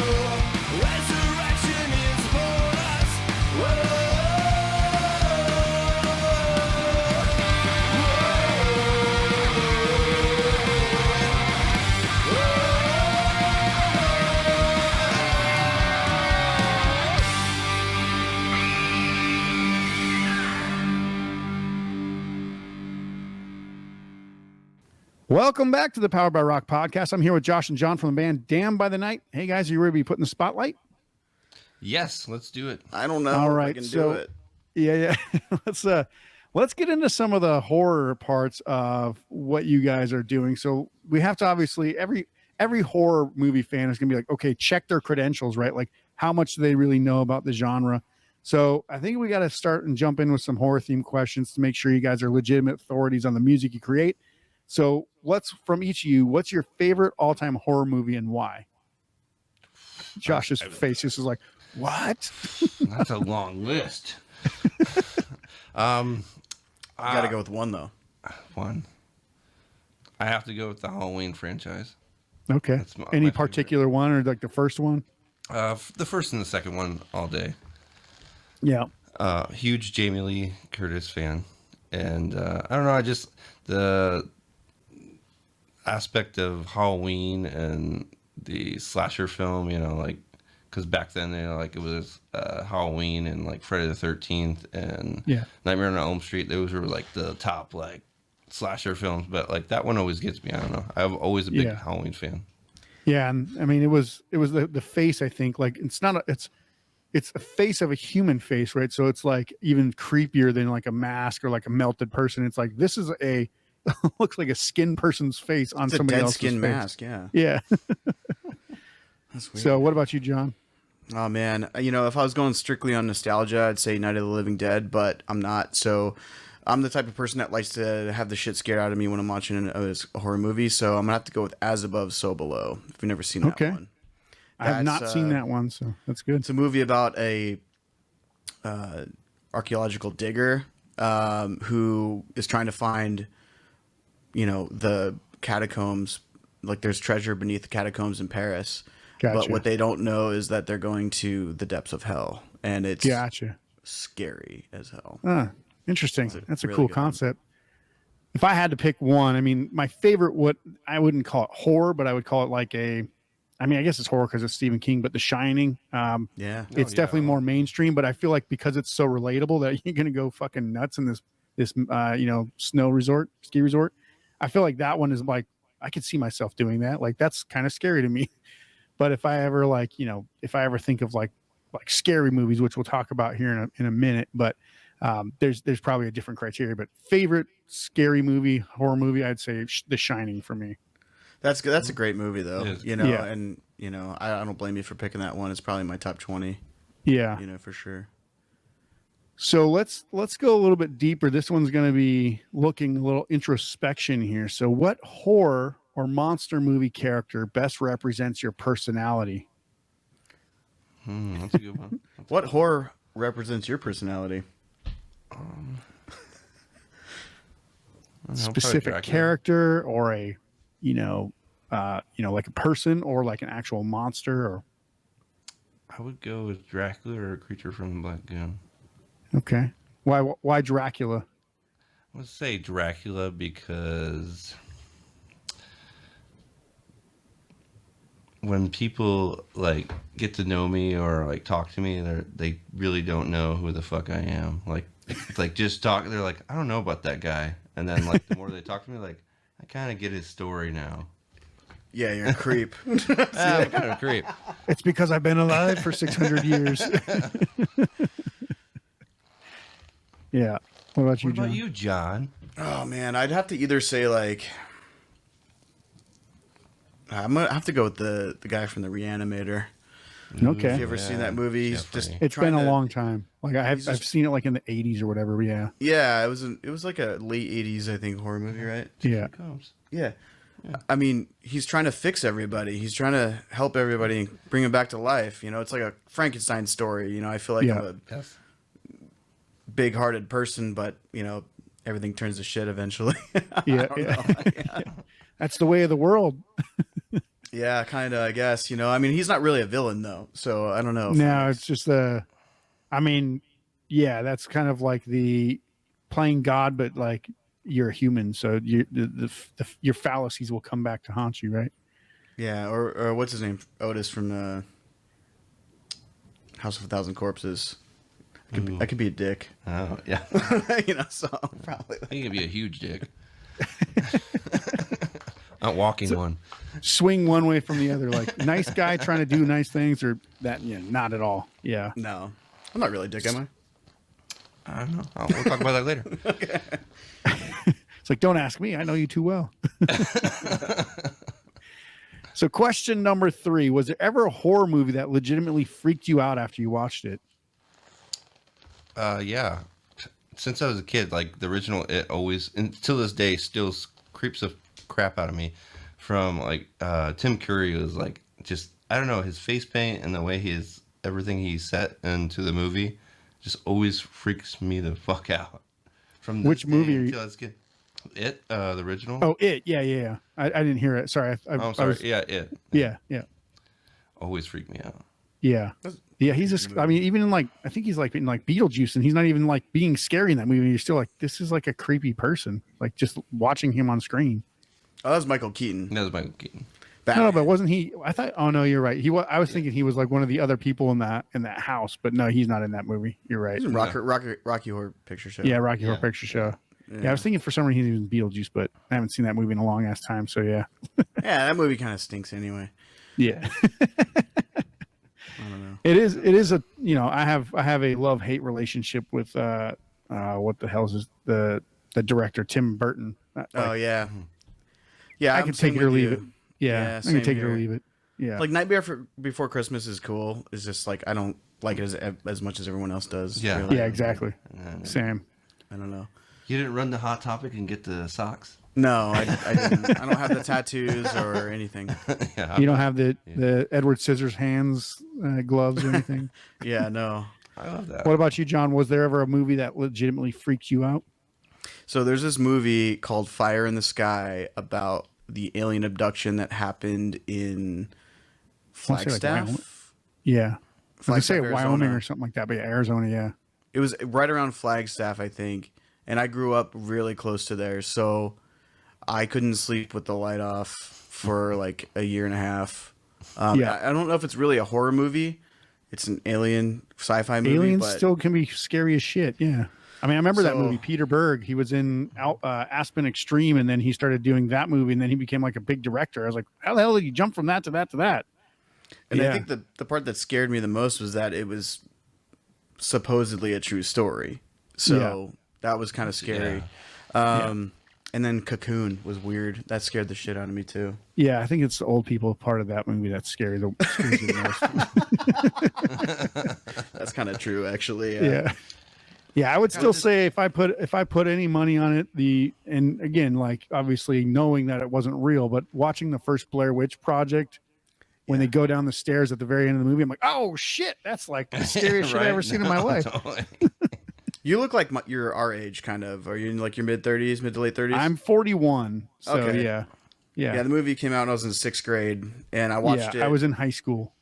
resurrection is upon us. Welcome back to the Powered by Rock podcast. I'm here with Josh and John from the band Damned by the Night. Hey guys, are you ready to be put in the spotlight? Yes, let's do it. I don't know All if right, I can so- do it. Yeah. Let's get into some of the horror parts of what you guys are doing. So we have to obviously every horror movie fan is gonna be like, okay, check their credentials, right? Like how much do they really know about the genre? So I think we got to start and jump in with some horror themed questions to make sure you guys are legitimate authorities on the music you create. So what's from each of you, what's your favorite all-time horror movie and why? Josh's face just is like, what? That's a long list. Got to go with one though. One. I have to go with the Halloween franchise. Okay. That's my Any favorite. particular one or like the first one? The first and the second one all day. Yeah. Huge Jamie Lee Curtis fan, and I don't know. I just the aspect of Halloween and the slasher film, like because back then, like it was Halloween and like Friday the 13th and Nightmare on Elm Street. Those were like the top like slasher films, but like that one always gets me. I don't know. I'm always a big Halloween fan. Yeah, and I mean it was the face. I think like it's it's a face of a human face, right? So it's like even creepier than like a mask or like a melted person. It's like this is a looks like a skin person's face on It's a somebody dead else's skin face. mask. Yeah. Yeah. That's weird. So what about you, John? Oh man, if I was going strictly on nostalgia, I'd say Night of the Living Dead, but I'm not. So I'm the type of person that likes to have the shit scared out of me when I'm watching a horror movie. So I'm gonna have to go with As Above, So Below. If you've never seen that one, I have not seen that one, so that's good. it's a movie about a archaeological digger who is trying to find, the catacombs. Like there's treasure beneath the catacombs in Paris. Gotcha. But what they don't know is that they're going to the depths of hell, and it's scary as hell. Interesting. That's a really cool good concept. If I had to pick one, I mean, my favorite, I wouldn't call it horror, but I would call it like I guess it's horror because it's Stephen King, but The Shining. Yeah. It's definitely more mainstream, but I feel like because it's so relatable that you're going to go fucking nuts in this ski resort. I feel like that one is like, I could see myself doing that. Like, that's kind of scary to me. But if I ever think of like scary movies, which we'll talk about here in a minute, but there's probably a different criteria. But favorite scary movie, horror movie, I'd say The Shining for me. That's good. That's a great movie though. Yeah. And I don't blame you for picking that one. It's probably my top 20. Yeah. For sure. So let's go a little bit deeper. This one's going to be looking a little introspection here. So what horror or monster movie character best represents your personality? That's a good one. What horror represents your personality? Specific character or a, like a person or like an actual monster or. I would go with Dracula or a creature from the Black Lagoon. Okay. Why Dracula? I would say Dracula because when people like get to know me or like talk to me, they really don't know who the fuck I am. Like just talk. They're like, I don't know about that guy. And then like the more they talk to me, like I kind of get his story now. Yeah, you're a creep. I'm kind of a creep. It's because I've been alive for 600 years. Yeah. What about you, What about John? you, John? Oh man, I'd have to either say like I'm gonna have to go with the guy from the Reanimator. Okay. If you ever seen that movie, he's just It's been trying a to- long time. Like I've seen it like in the 80s or whatever. Yeah. Yeah, it was like a late 80s I think horror movie, right? Yeah. Yeah. I mean, he's trying to fix everybody. He's trying to help everybody and bring them back to life. It's like a Frankenstein story. I feel like I'm a big-hearted person, but everything turns to shit eventually. Yeah. That's the way of the world. Yeah, kind of. I guess. I mean, he's not really a villain though, so I don't know. No, it's just that's kind of like the playing God, but like you're a human, so your fallacies will come back to haunt you, right? Yeah, or what's his name? Otis from House of a Thousand Corpses. I could be a dick. Oh yeah. So probably. I think it'd be a huge dick. Not walking one. Swing one way from the other, like nice guy trying to do nice things, or that, not at all. Yeah. No, I'm not really a dick, am I? I don't know. We'll talk about that later. Okay. It's like, don't ask me. I know you too well. So question number 3, was there ever a horror movie that legitimately freaked you out after you watched it? Yeah. Since I was a kid, like the original It always, and till this day, still creeps the crap out of me. From like Tim Curry was like just, I don't know, his face paint and the way everything he set into the movie just always freaks me the fuck out. From Which movie are you? until I was a kid. It, the original. Oh, It. Yeah. I didn't hear it. Sorry. I'm sorry. It. Yeah. Always freaked me out. Yeah. He's just, I mean, even in like, I think he's like in like Beetlejuice, and he's not even like being scary in that movie. You're still like, this is like a creepy person, like just watching him on screen. Oh, that was Michael Keaton. That was Michael Keaton. No, but wasn't he? I thought. Oh no, you're right. I was thinking he was like one of the other people in that house, but no, he's not in that movie. You're right. He's in Rocky Horror Picture Show. Yeah, Rocky Horror Picture Show. Yeah, I was thinking for some reason he was in Beetlejuice, but I haven't seen that movie in a long ass time. So yeah. Yeah, that movie kind of stinks anyway. Yeah. I don't know. It is a you know, I have a love-hate relationship with what the hell is the director, Tim Burton. Oh yeah, yeah. I I'm can same take it or with leave you. it. Yeah, I same can take it or here. leave it. Yeah. Like Before Christmas is cool. It's just like I don't like it as much as everyone else does. Yeah. really. Yeah, exactly. Same. I don't know. You didn't run the Hot Topic and get the socks? No, I didn't. I don't have the tattoos or anything. Yeah. You don't have the Edward Scissorhands gloves or anything? Yeah, no. I love that. What about you, John? Was there ever a movie that legitimately freaked you out? So there's this movie called Fire in the Sky about the alien abduction that happened in Wanna say, like, Wyoming? Flagstaff. Yeah. I was gonna say Flagstaff, Wyoming Arizona. or something like that, but yeah, Arizona, yeah. It was right around Flagstaff, I think. And I grew up really close to there, so I couldn't sleep with the light off for like a year and a half. Yeah. I don't know if it's really a horror movie. It's an alien sci-fi movie. Aliens but still can be scary as shit. Yeah. I mean, I remember that So- movie, Peter Berg. He was in Aspen Extreme, and then he started doing that movie, and then he became like a big director. I was like, how the hell did you jump from that to that to that? And Yeah. I think the part that scared me the most was that it was supposedly a true story. So that was kind of scary. And then Cocoon was weird. That scared the shit out of me too. Yeah, I think it's the old people part of that movie that's scary. Scares you the most. That's kind of true, actually. Yeah. Yeah, I would still say if I put any money on it, and again, like obviously knowing that it wasn't real, but watching the first Blair Witch Project when they go down the stairs at the very end of the movie, I'm like, oh shit, that's like the scariest shit I've ever seen in my life. You look like you're our age, kind of. Are you in like your mid to late 30s? I'm 41, so Okay. yeah. Yeah, the movie came out when I was in 6th grade, and I watched it. I was in high school.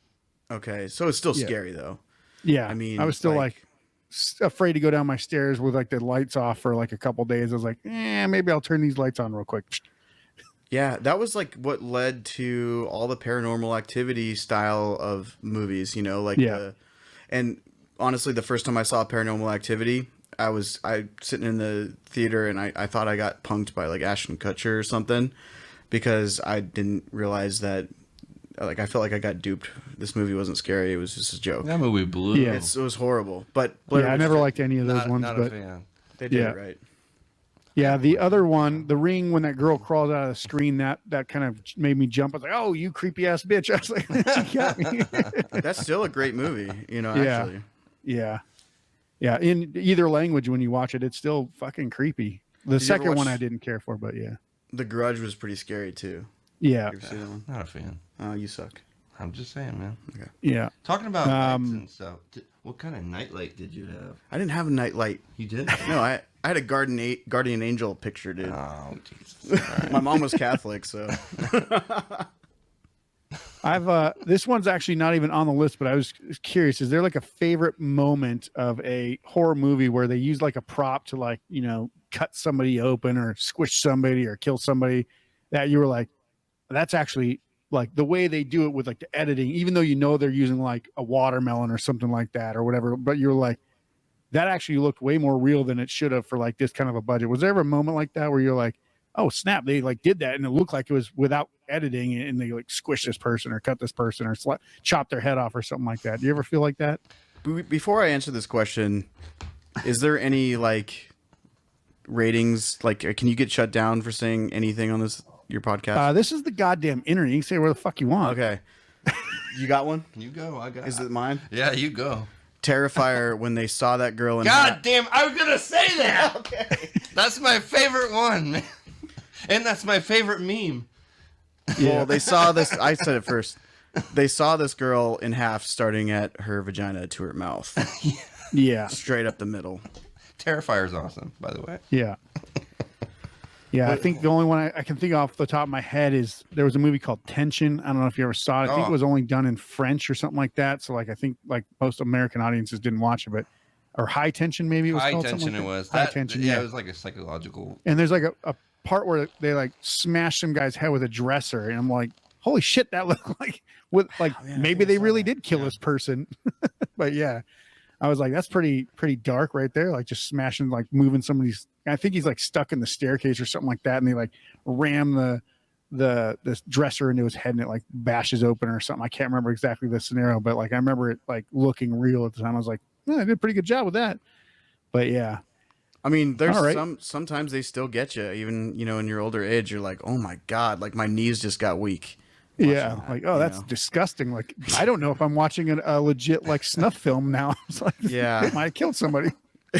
Okay, so it's still scary though. Yeah, I mean, I was still like- afraid to go down my stairs with like the lights off for like a couple days. I was like, maybe I'll turn these lights on real quick. Yeah, that was like what led to all the Paranormal Activity style of movies, you know, like and honestly, the first time I saw Paranormal Activity, I sitting in the theater and I thought I got punked by like Ashton Kutcher or something because I didn't realize that like I felt like I got duped. This movie wasn't scary; it was just a joke. That movie blew. Yeah. It was horrible, but I never liked any of those ones. Not but a fan. they did Yeah. it right. yeah, the other one, The Ring, when that girl crawls out of the screen, that kind of made me jump. I was like, oh, you creepy ass bitch! I was like, you got me. That's still a great movie, you know. Yeah. Actually, Yeah. In either language, when you watch it, it's still fucking creepy. The you ever second one watch- I didn't care for, but yeah. The Grudge was pretty scary too. Yeah. You ever seen that one? Not a fan. Oh, you suck. I'm just saying, man. Yeah. Talking about lights and stuff. What kind of nightlight did you have? I didn't have a nightlight. You did? No, I had a guardian angel picture, dude. Oh, Jesus. All right. My mom was Catholic, so I've this one's actually not even on the list, but I was curious, is there like a favorite moment of a horror movie where they use like a prop to like, you know, cut somebody open or squish somebody or kill somebody that you were like, that's actually like the way they do it with like the editing, even though you know they're using like a watermelon or something like that or whatever, but you're like, that actually looked way more real than it should have for like this kind of a budget. Was there ever a moment like that where you're like, oh snap, they like did that and it looked like it was without editing and they like squish this person or cut this person or chop their head off or something like that? Do you ever feel like that? before I answer this question, is there any like ratings? Like, can you get shut down for saying anything on your podcast? This is the goddamn internet. You can say where the fuck you want. Okay, you got one? You go. I got. Is it mine? Yeah, you go. Terrifier when they saw that girl in God damn! I was gonna say that. Okay. That's my favorite one, man. And that's my favorite meme. Well, they saw this. I said it first. They saw this girl in half, starting at her vagina to her mouth, Yeah. straight up the middle. Terrifier's awesome, by the way. Yeah. Yeah, I think the only one I can think off the top of my head is there was a movie called Tension. I don't know if you ever saw it. I think it was only done in French or something like that. So like I think like most American audiences didn't watch it, but or High Tension maybe it was High called tension. something It like was. High That- Tension. Yeah, Yeah. it was like a psychological. And there's like a part where they like smash some guy's head with a dresser, and I'm like, holy shit, that looked like maybe they really did kill this person. But yeah, I was like, that's pretty dark right there. Like just smashing, like moving somebody's. I think he's like stuck in the staircase or something like that, and they like ram this dresser into his head and it like bashes open or something. I can't remember exactly the scenario, but like I remember it like looking real at the time. I was like, I did a pretty good job with that. But yeah. I mean, there's All right. sometimes they still get you, even in your older age. You're like, oh my god, like my knees just got weak. Yeah, that, like, oh, that's disgusting. Like, I don't know if I'm watching a legit like snuff film now. It's like, Yeah. I might have killed somebody.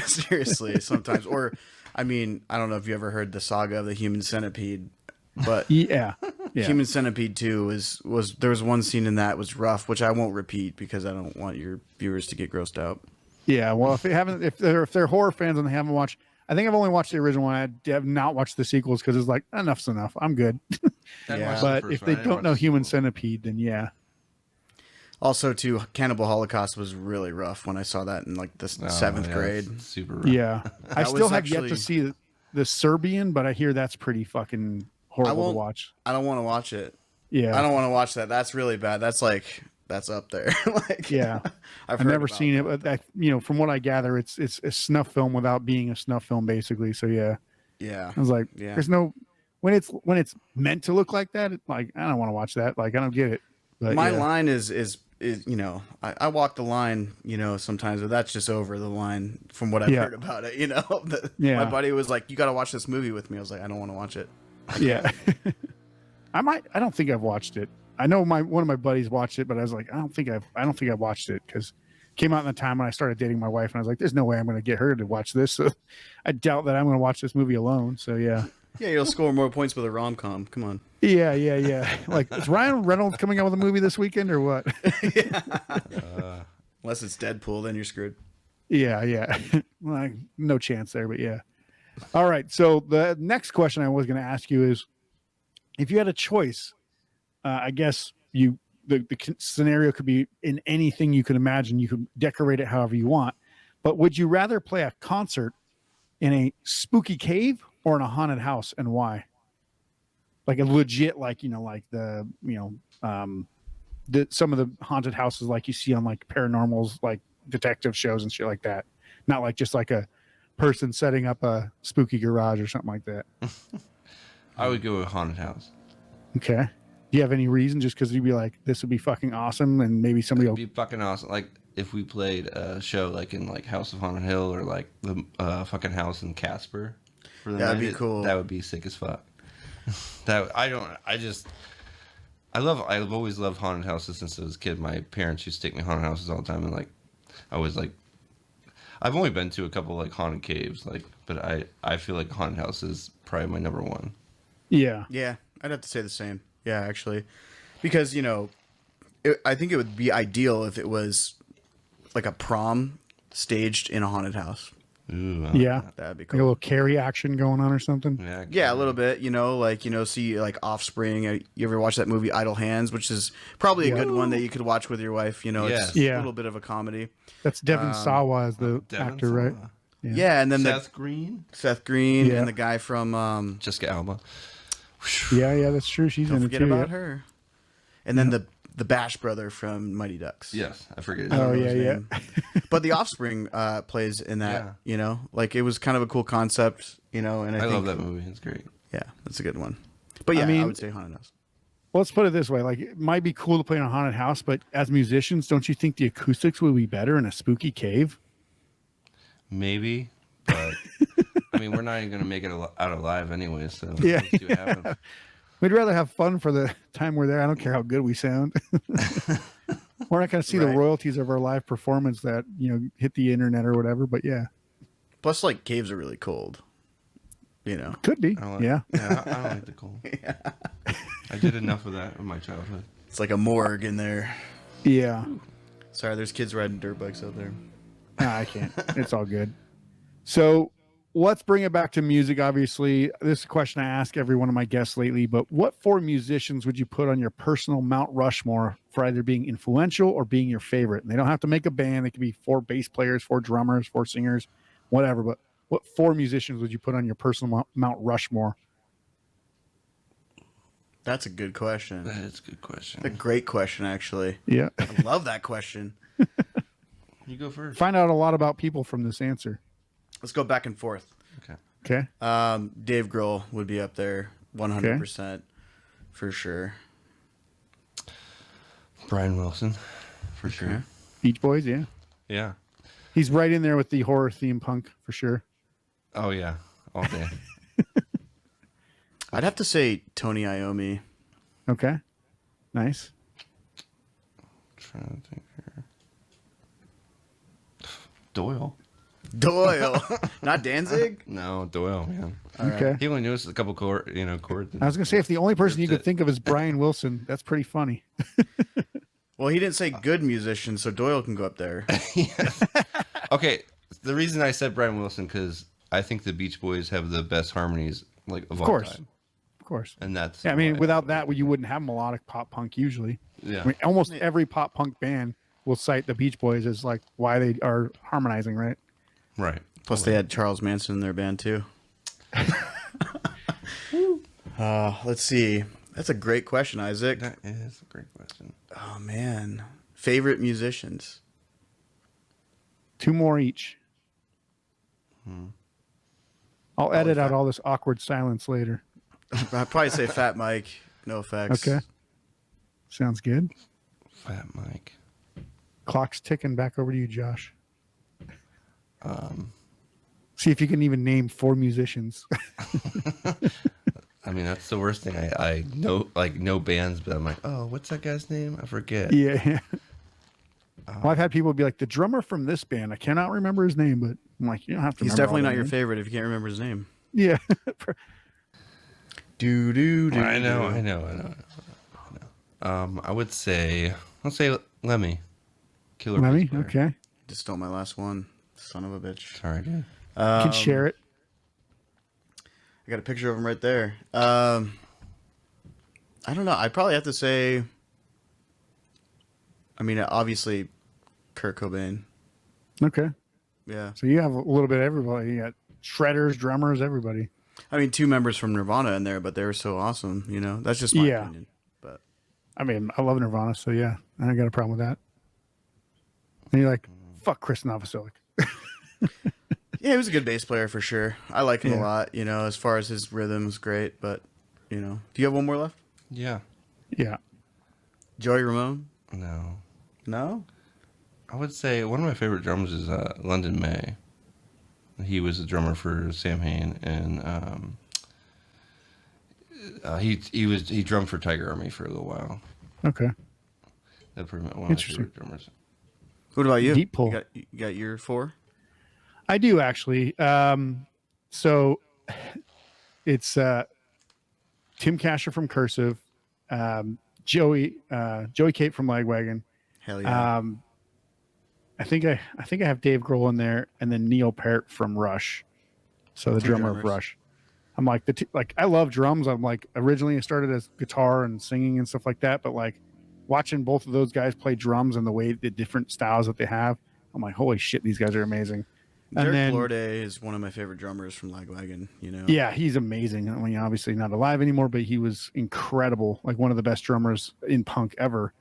Seriously, sometimes. Or, I mean, I don't know if you ever heard the saga of the Human Centipede, but Yeah. Human Centipede 2 was there was one scene in that was rough, which I won't repeat because I don't want your viewers to get grossed out. Yeah. Well, if they're horror fans and they haven't watched, I think I've only watched the original one. I have not watched the sequels because it's like enough's enough. I'm good. Yeah. But if they don't know Human Centipede, then yeah. Also, too, Cannibal Holocaust was really rough when I saw that in like the seventh grade. it's super rough. Yeah. I That still was have yet actually- to see the Serbian, but I hear that's pretty fucking horrible to won't- watch. I don't want to watch it. Yeah. I don't want to watch that. That's really bad. That's up there. Like, Yeah. I've heard never about seen that. it, but from what I gather, it's a snuff film without being a snuff film, basically. So yeah, Yeah. I was like, Yeah. there's no when it's meant to look like that. Like, I don't want to watch that. Like, I don't get it. But My yeah. line is I walk the line, sometimes, but that's just over the line from what I've Yeah. heard about it. Yeah. My buddy was like, "You got to watch this movie with me." I was like, "I don't want to watch it." Yeah. I don't think I've watched it. I know one of my buddies watched it, but I was like, I don't think I've watched it because it came out in the time when I started dating my wife, and I was like, there's no way I'm going to get her to watch this. So I doubt that I'm going to watch this movie alone. So yeah. Yeah, you'll score more points with a rom-com. Come on. Yeah. Like, is Ryan Reynolds coming out with a movie this weekend or what? Unless it's Deadpool, then you're screwed. Yeah. Well, no chance there, but yeah. All right. So the next question I was going to ask you is, if you had a choice, I guess the scenario could be in anything you could imagine. You could decorate it however you want, but would you rather play a concert in a spooky cave or in a haunted house, and why? Like a legit, like some of the haunted houses like you see on like paranormals, like detective shows and shit like that. Not like just like a person setting up a spooky garage or something like that. I would go with haunted house. Okay. Do you have any reason? Just because you'd be like, this would be fucking awesome, and maybe somebody It'd will. be fucking awesome. Like if we played a show like in like House of Haunted Hill or like the fucking house in Casper. For the That'd night, be cool. That would be sick as fuck. I've always loved haunted houses since I was a kid. My parents used to take me haunted houses all the time, and like I was like, I've only been to a couple like haunted caves, like, but I feel like haunted house is probably my number one. Yeah. Yeah, I'd have to say the same. Yeah, actually, because I think it would be ideal if it was like a prom staged in a haunted house. Ooh, Yeah. That'd be Like a cool. little carry action going on or something. Yeah, a little bit. See like Offspring. You ever watch that movie Idle Hands, which is probably a good one that you could watch with your wife. It's Yeah. a little bit of a comedy. That's Devin Sawa as the Devin actor, right? Sawa. Yeah, and then Seth Green, Seth Green Yeah. and the guy from Jessica Alba. Yeah, that's true. She's don't in it forget too. about Yeah. her. And then the Bash brother from Mighty Ducks. Yes, I forget. I don't Oh, know yeah, his yeah. name. But the Offspring plays in that. Like it was kind of a cool concept. And I think, love that movie. It's great. Yeah, that's a good one. But yeah, I mean- would say haunted house. Let's put it this way: like, it might be cool to play in a haunted house, but as musicians, don't you think the acoustics would be better in a spooky cave? Maybe, but I mean, we're not even gonna make it out alive anyway. So Yeah. we'll see what happens. We'd rather have fun for the time we're there. I don't care how good we sound. We're not going to see the Right. royalties of our live performance that hit the internet or whatever. But yeah, Plus, like caves are really cold. could be. I don't like, Yeah. I don't like the cold. I did enough of that in my childhood. It's like a morgue in there. Yeah. Sorry, there's kids riding dirt bikes out there. Nah, I can't. It's all good. So let's bring it back to music. Obviously, this is a question I ask every one of my guests lately, but what four musicians would you put on your personal Mount Rushmore for either being influential or being your favorite? And they don't have to make a band. They could be 4 bass players, 4 drummers, 4 singers, whatever. But what 4 musicians would you put on your personal Mount Rushmore? That's a good question. That is a good question. A great question, actually. Yeah. I love that question. You go first. Find out a lot about people from this answer. Let's go back and forth. Okay. Okay. Dave Grohl would be up there, 100%. for sure. Brian Wilson, for sure. Beach Boys, yeah. Yeah. He's right in there with the horror theme punk for sure. Oh yeah, all day. I'd have to say Tony Iommi. Okay. Nice. Trying to think here. Doyle. Doyle, not Danzig. No, Doyle, man. Okay. He only knows a couple chords. I was gonna say if the only person you could think of is Brian Wilson, that's pretty funny. Well, he didn't say good musician, so Doyle can go up there. Yes. Okay, the reason I said Brian Wilson because I think the Beach Boys have the best harmonies of all time. Of course. And that's Yeah, I mean, why- without that, you wouldn't have melodic pop punk usually. Yeah. I mean, almost every pop punk band will cite the Beach Boys as like why they are harmonizing, right? Right. Plus, they had Charles Manson in their band too. Let's see. That's a great question, Isaac. That is a great question. Oh man, favorite musicians. 2 more each. I'll edit out all this awkward silence later. I'd probably say Fat Mike. No effects. Okay. Sounds good. Fat Mike. Clock's ticking. Back over to you, Josh. See if you can even name 4 musicians. I mean, that's the worst thing. I know bands, but I'm like, oh, what's that guy's name? I forget. Yeah. Well, I've had people be like, the drummer from this band, I cannot remember his name, but I'm like, you don't have to He's remember definitely all not their your names. favorite if you can't remember his name. Yeah. Do do do. I know. I would say, let's say Lemmy. Killer Lemmy? bass player. Okay. Just stole my last one. Son of a bitch. Sorry, dude. You can share it. I got a picture of him right there. I don't know. I'd probably have to say. I mean, obviously, Kurt Cobain. Okay. Yeah. So you have a little bit of everybody. You got shredders, drummers, everybody. I mean, 2 members from Nirvana in there, but they were so awesome. You know, that's just my Yeah. opinion. But I mean, I love Nirvana, so yeah, I don't got a problem with that. And you're like, fuck Chris Novoselic. yeah, he was a good bass player for sure. I like him a Yeah. lot. You know, as far as his rhythm is great. But you know, do you have one more left? Yeah. Yeah. Joey Ramone? No. No. I would say one of my favorite drummers is London May. He was a drummer for Sam Hain, and he drummed for Tiger Army for a little while. Okay. That's pretty much one of my Interesting. favorite drummers. What about you? Deep pull. You got your 4? I do actually. So it's Tim Casher from Cursive, Joey Cape from Lagwagon. Hell yeah. I think I have Dave Grohl in there, and then Neil Peart from Rush. So the 3 drummer of drummers. Rush. I'm like I love drums. I'm like originally I started as guitar and singing and stuff like that, but like watching both of those guys play drums and the different styles that they have, I'm like, holy shit, these guys are amazing. And Derek then, Blvd is one of my favorite drummers from Lagwagon. You know. yeah, he's amazing. I mean, obviously not alive anymore, but he was incredible. Like one of the best drummers in punk ever.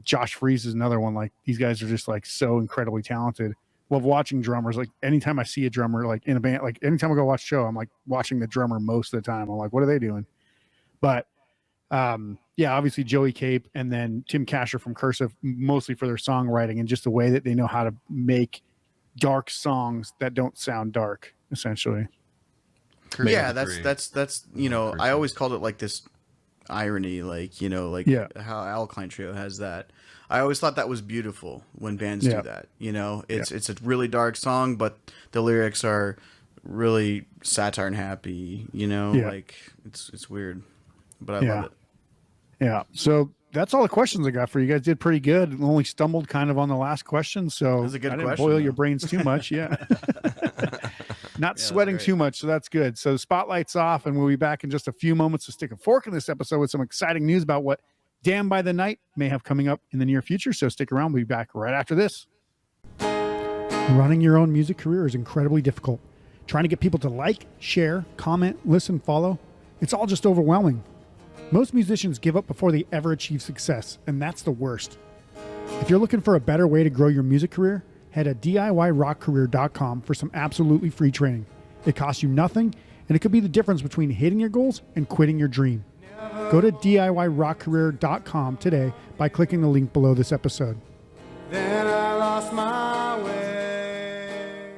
Josh Freese is another one. Like these guys are just like so incredibly talented. Love watching drummers. Like anytime I see a drummer like in a band, like anytime I go watch a show, I'm like watching the drummer most of the time. I'm like, what are they doing? But yeah, obviously Joey Cape and then Tim Casher from Cursive, mostly for their songwriting and just the way that they know how to make dark songs that don't sound dark, essentially. Yeah, that's you know, I always called it like this irony, like, you know, like Yeah. how Alkaline Trio has that. I always thought that was beautiful when bands Yeah. do that. You know, it's a really dark song, but the lyrics are really satire and happy. You know, Yeah. like it's weird, but I love it. Yeah. So that's all the questions I got for you. You guys did pretty good. Only stumbled kind of on the last question, so was a good I didn't question, boil though. your brains too much. Yeah. Not sweating great. too much, so that's good. So the spotlight's off, and we'll be back in just a few moments to stick a fork in this episode with some exciting news about what Damn by the Night may have coming up in the near future. So stick around. We'll be back right after this. Running your own music career is incredibly difficult. Trying to get people to like, share, comment, listen, follow, it's all just overwhelming. Most musicians give up before they ever achieve success, and that's the worst. If you're looking for a better way to grow your music career, head to DIYrockcareer.com for some absolutely free training. It costs you nothing, and it could be the difference between hitting your goals and quitting your dream. Go to DIYrockcareer.com today by clicking the link below this episode. Then I lost my way.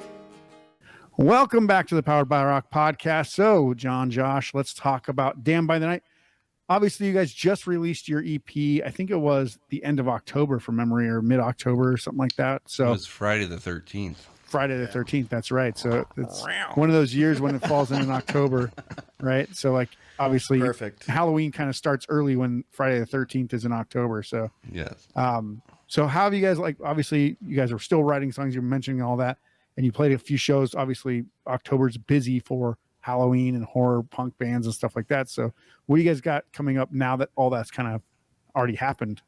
Welcome back to the Powered by Rock podcast. So, John, Josh, let's talk about Damned by the Night. Obviously, you guys just released your EP. I think it was the end of October from memory, or mid-October or something like that. It So was Friday the 13th. Friday the 13th. That's right. So it's one of those years when it falls in October, right? So like obviously Perfect. Halloween kind of starts early when Friday the 13th is in October. So, Yes. so how have you guys, like, obviously you guys are still writing songs, you're mentioning all that, and you played a few shows. Obviously October's busy for Halloween and horror punk bands and stuff like that. So what do you guys got coming up now that all that's kind of already happened?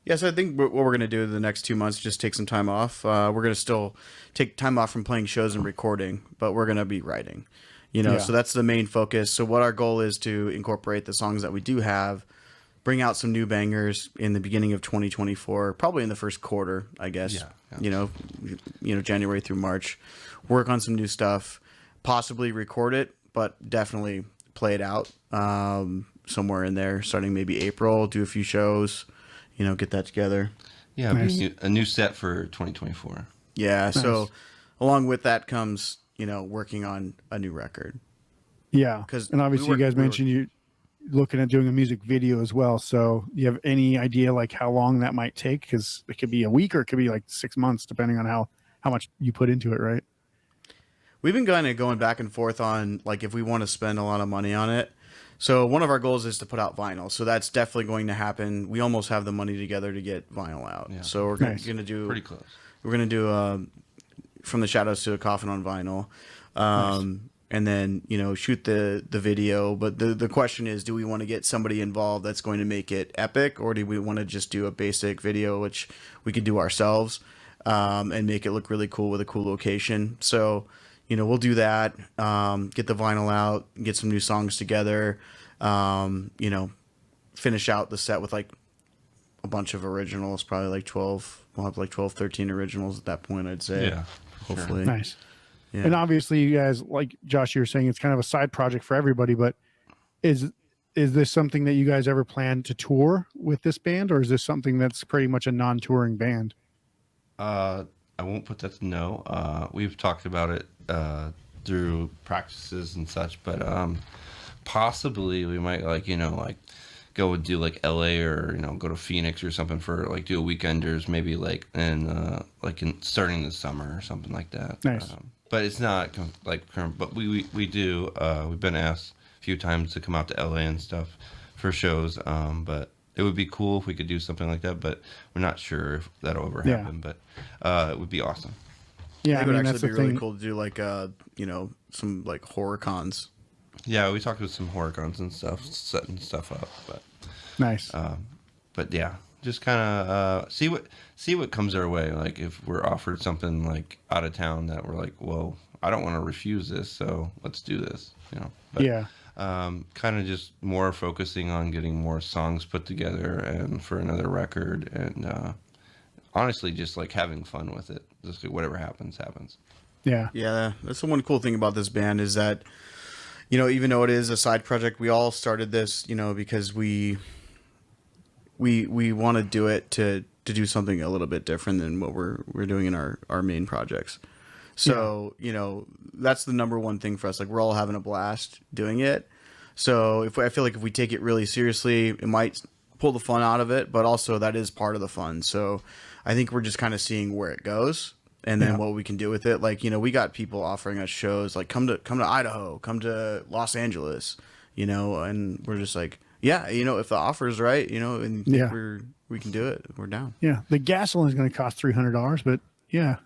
Yes, I think what we're going to do in the next 2 months, just take some time off. We're going to still take time off from playing shows and recording, but we're going to be writing, so that's the main focus. So what our goal is to incorporate the songs that we do have, bring out some new bangers in the beginning of 2024, probably in the first quarter, I guess, January through March, work on some new stuff, possibly record it, but definitely play it out somewhere in there, starting maybe April, do a few shows, get that together. Yeah, Nice. a new set for 2024. Yeah. Nice. So along with that comes, working on a new record. Yeah. 'Cause And obviously we were- you guys we were- mentioned you're looking at doing a music video as well. So you have any idea like how long that might take? Because it could be a week or it could be like 6 months, depending on how much you put into it, right? We've been kind of going back and forth on like if we want to spend a lot of money on it. So one of our goals is to put out vinyl. So that's definitely going to happen. We almost have the money together to get vinyl out. Yeah. So we're Nice. going to do Pretty close. We're going to do From the Shadows to a Coffin on vinyl. And then, shoot the video. But the question is, do we want to get somebody involved that's going to make it epic, or do we want to just do a basic video, which we could do ourselves, and make it look really cool with a cool location? So, we'll do that, get the vinyl out, get some new songs together, finish out the set with like a bunch of originals, probably like 12. We'll have like 12, 13 originals at that point, I'd say. Yeah. for sure. Hopefully. Nice. Yeah. And obviously you guys, like Josh, you were saying, it's kind of a side project for everybody, but is this something that you guys ever plan to tour with this band, or is this something that's pretty much a non-touring band? I won't put that to no. We've talked about it through practices and such, but possibly we might go and do like LA or go to Phoenix or something for like do a weekenders, maybe like in starting the summer or something like that. Nice. But it's not current. But we do. We've been asked a few times to come out to LA and stuff for shows. But it would be cool if we could do something like that. But we're not sure if that'll ever Yeah. happen. But it would be awesome. Yeah, I think it would that's actually the be really thing. cool to do like some like horror cons. Yeah, we talked with some horror cons and stuff, setting stuff up. Nice. But yeah, just kind of see what comes our way. Like if we're offered something like out of town that we're like, well, I don't want to refuse this, so let's do this. But, yeah. kind of just more focusing on getting more songs put together and for another record, and honestly, just like having fun with it. Just like whatever happens. Yeah. Yeah, that's the one cool thing about this band is that, even though it is a side project, we all started this, because we want to do it to do something a little bit different than what we're doing in our main projects. So, that's the number one thing for us. Like we're all having a blast doing it. So I feel like if we take it really seriously, it might pull the fun out of it, but also that is part of the fun. So I think we're just kind of seeing where it goes and then what we can do with it. Like, we got people offering us shows like come to Idaho, come to Los Angeles, and we're just like, yeah, if the offer's right, and Yeah. we can do it. We're down. Yeah. The gasoline is going to cost $300, but yeah.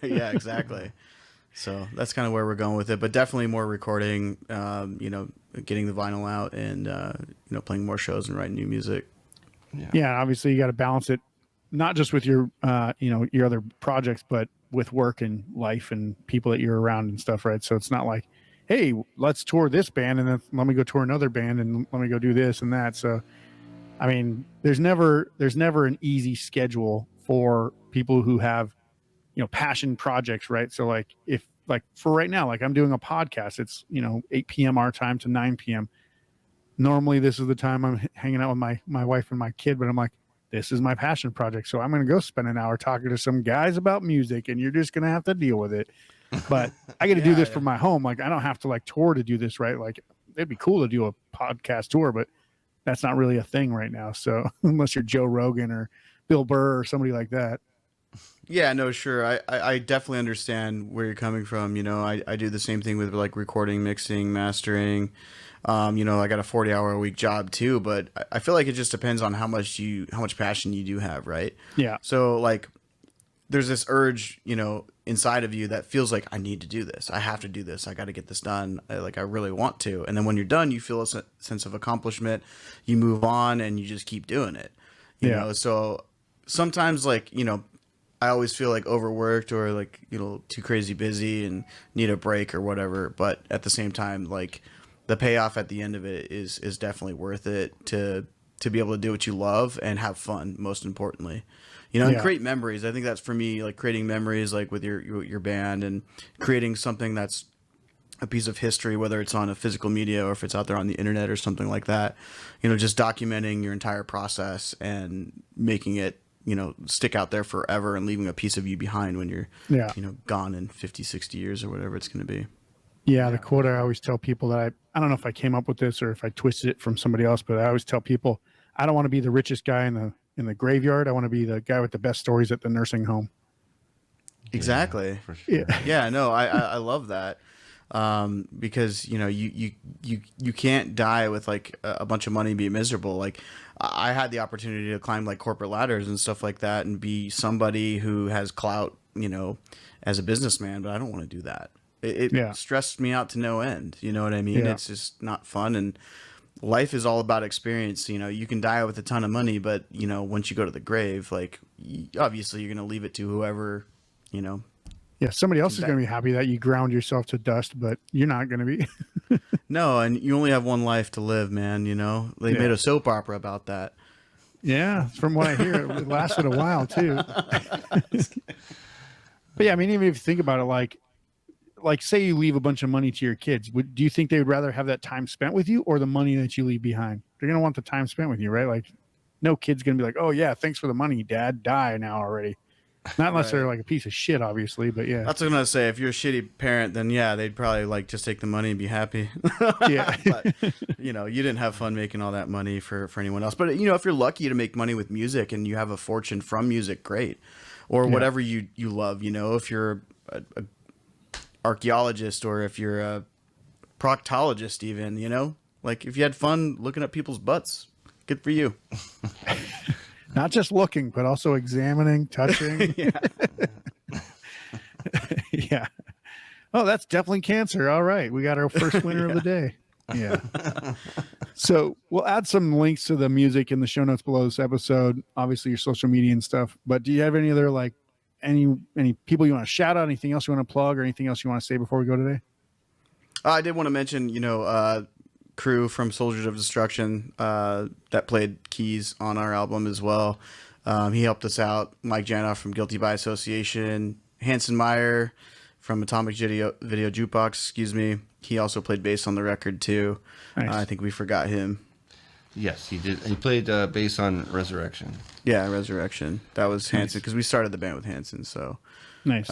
Yeah, exactly. So that's kind of where we're going with it, but definitely more recording, getting the vinyl out and, playing more shows and writing new music. Yeah. Obviously you got to balance it, not just with your, your other projects, but with work and life and people that you're around and stuff. Right. So it's not like, hey, let's tour this band and then let me go tour another band and let me go do this and that. So, I mean, there's never an easy schedule for people who have, passion projects, right? So like if like for right now, like I'm doing a podcast, it's, 8 p.m. our time to 9 p.m. normally this is the time I'm hanging out with my wife and my kid, but I'm like, this is my passion project. So I'm going to go spend an hour talking to some guys about music, and you're just going to have to deal with it. But I got to do this from my home. Like, I don't have to like tour to do this, right? Like, it'd be cool to do a podcast tour, but that's not really a thing right now. So unless you're Joe Rogan or Bill Burr or somebody like that. Yeah, no, sure. I definitely understand where you're coming from. You know, I do the same thing with like recording, mixing, mastering. You know, I got a 40-hour-a-week job too, but I feel like it just depends on how much passion you do have, right? Yeah. So like, there's this urge, you know, inside of you that feels like I need to do this. I have to do this. I got to get this done. I really want to. And then when you're done, you feel a sense of accomplishment. You move on and you just keep doing it. You know, so sometimes like, you know, I always feel like overworked or like, you know, too crazy busy and need a break or whatever. But at the same time, like the payoff at the end of it is definitely worth it to be able to do what you love and have fun, most importantly. You know, and create memories. I think that's for me, like creating memories like with your band and creating something that's a piece of history, whether it's on a physical media or if it's out there on the internet or something like that. You know, just documenting your entire process and making it, you know, stick out there forever and leaving a piece of you behind when you're, you know, gone in 50, 60 years or whatever it's going to be. Yeah, the quote I always tell people that I don't know if I came up with this or if I twisted it from somebody else, but I always tell people I don't want to be the richest guy in the graveyard. I want to be the guy with the best stories at the nursing home. Exactly. Yeah, for sure. Yeah, no, I love that. Because you know you can't die with like a bunch of money and be miserable. Like I had the opportunity to climb like corporate ladders and stuff like that and be somebody who has clout, you know, as a businessman, but I don't want to do that. It stressed me out to no end. You know what I mean? It's just not fun. And life is all about experience. You know, you can die with a ton of money, but you know, once you go to the grave, like obviously you're going to leave it to whoever, you know. Yeah, somebody else is going to be happy that you ground yourself to dust, but you're not going to be. No, and you only have one life to live, man, you know? They made a soap opera about that. Yeah, from what I hear, it lasted a while, too. But yeah, I mean, even if you think about it, like say you leave a bunch of money to your kids, do you think they would rather have that time spent with you or the money that you leave behind? They're going to want the time spent with you, right? Like, no kid's going to be like, oh, yeah, thanks for the money, Dad. Die now already. Not unless they're like a piece of shit, obviously, but yeah. That's what I'm going to say. If you're a shitty parent, then yeah, they'd probably like just take the money and be happy. Yeah. But, you know, you didn't have fun making all that money for anyone else. But, you know, if you're lucky to make money with music and you have a fortune from music, great. Or whatever you love, you know, if you're a archaeologist or if you're a proctologist even, you know, like if you had fun looking at people's butts, good for you. Not just looking, but also examining, touching. Yeah. Oh, that's definitely cancer. All right. We got our first winner of the day. Yeah. So we'll add some links to the music in the show notes below this episode. Obviously your social media and stuff. But do you have any other like any people you want to shout out? Anything else you want to plug or anything else you want to say before we go today? I did want to mention, you know, crew from Soldiers of Destruction that played keys on our album as well. He helped us out. Mike Janoff from Guilty by Association. Hanson Meyer from Atomic Video Jukebox, excuse me. He also played bass on the record too. Nice. I think we forgot him. Yes, he did. He played bass on Resurrection. Yeah, Resurrection. That was Hanson because we started the band with Hanson. So nice.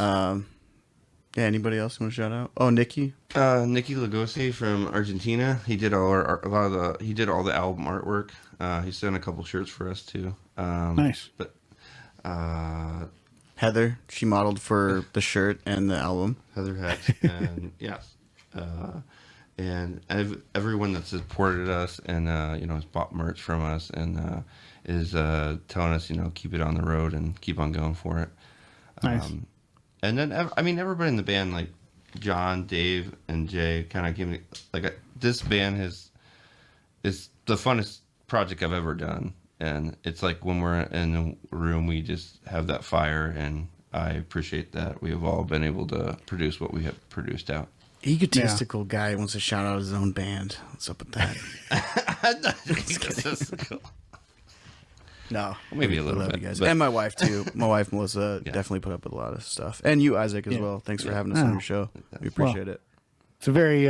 Yeah, anybody else want to shout out? Oh, Nikki. Nikki Lagosi from Argentina. He did all he did all the album artwork. He's done a couple shirts for us too. Nice. But Heather, she modeled for the shirt and the album. Heather Hex, and yes, and everyone that supported us and you know has bought merch from us and is telling us, you know, keep it on the road and keep on going for it. Nice. And then, I mean, everybody in the band, like John, Dave, and Jay, kind of give me, like, this band is the funnest project I've ever done. And it's like when we're in the room, we just have that fire. And I appreciate that we have all been able to produce what we have produced out. Egotistical guy wants to shout out his own band. What's up with that? I'm not egotistical. No, maybe a little love bit, you guys. but- And my wife too. My wife Melissa definitely put up with a lot of stuff, and you Isaac as well. Thanks for having us on your show. We appreciate it. It's a very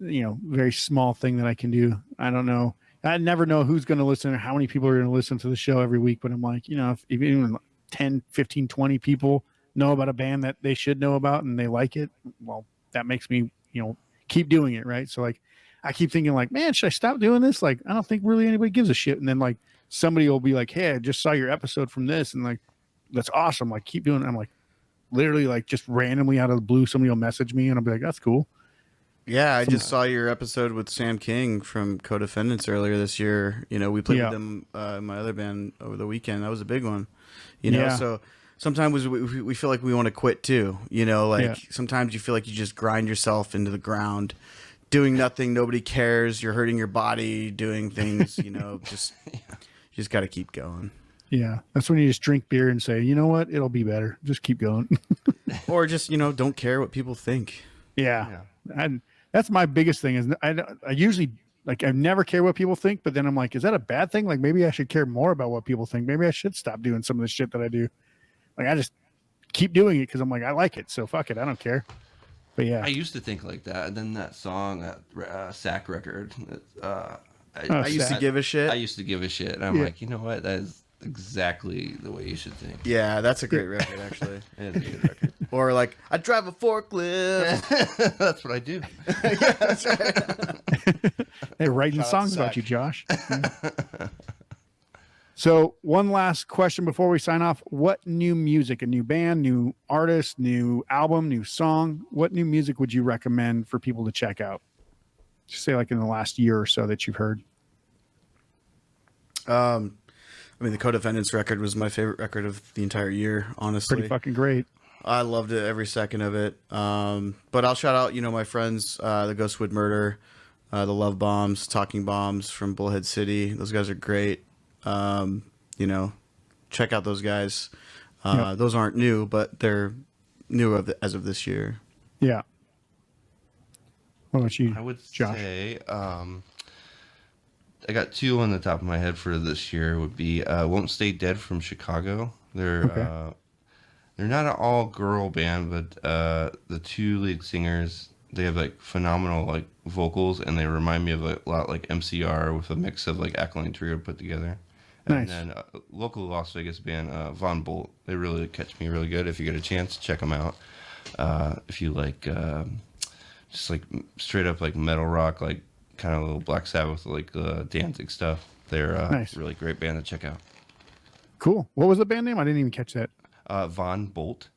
very small thing that I can do. I don't know. I never know who's going to listen or how many people are going to listen to the show every week. But I'm like, if even 10, 15, 20 people know about a band that they should know about and they like it, well, that makes me, keep doing it. Right. So like, I keep thinking like, man, should I stop doing this? Like, I don't think really anybody gives a shit. And then like somebody will be like, hey, I just saw your episode from this. And like, that's awesome. Like, keep doing it. I'm like, literally like just randomly out of the blue, somebody will message me and I'll be like, that's cool. Yeah, I just saw your episode with Sam King from Codefendants earlier this year. We played with them in my other band over the weekend. That was a big one. So sometimes we feel like we want to quit too. Sometimes you feel like you just grind yourself into the ground, doing nothing. Nobody cares. You're hurting your body, doing things. You just got to keep going. Yeah, that's when you just drink beer and say, you know what, it'll be better. Just keep going. Or just don't care what people think. Yeah. That's my biggest thing is I usually like I never care what people think, but then I'm like, is that a bad thing? Like maybe I should care more about what people think. Maybe I should stop doing some of the shit that I do. Like I just keep doing it because I'm like I like it, so fuck it, I don't care. But yeah, I used to think like that, and then that song, that Sack record. I used to give a shit. I used to give a shit. And I'm like, you know what? That is exactly the way you should think. Yeah, that's a great record, actually. It is a good record. Or like, I drive a forklift. That's what I do. Yeah, that's right. They're writing songs about you, Josh. So one last question before we sign off. What new music, a new band, new artist, new album, new song, what new music would you recommend for people to check out? Just say like in the last year or so that you've heard. The Codefendants record was my favorite record of the entire year, honestly. Pretty fucking great. I loved it, every second of it. But I'll shout out, my friends, the Ghostwood Murder, the Love Bombs, Talking Bombs from Bullhead City. Those guys are great. Check out those guys. Those aren't new, but they're new as of this year. Yeah. What about you, I would Josh? say I got two on the top of my head for this year would be Won't Stay Dead from Chicago. They're not an all-girl band, but the two lead singers, they have like phenomenal like vocals, and they remind me of a lot like MCR with a mix of like Alkaline Trio put together. And then local Las Vegas band Von Boldt. They really catch me really good. If you get a chance, check them out. If you like just like straight up like metal rock, like kind of a little Black Sabbath, like Danzig stuff. They're really great band to check out. Cool. What was the band name? I didn't even catch that. Von Boldt.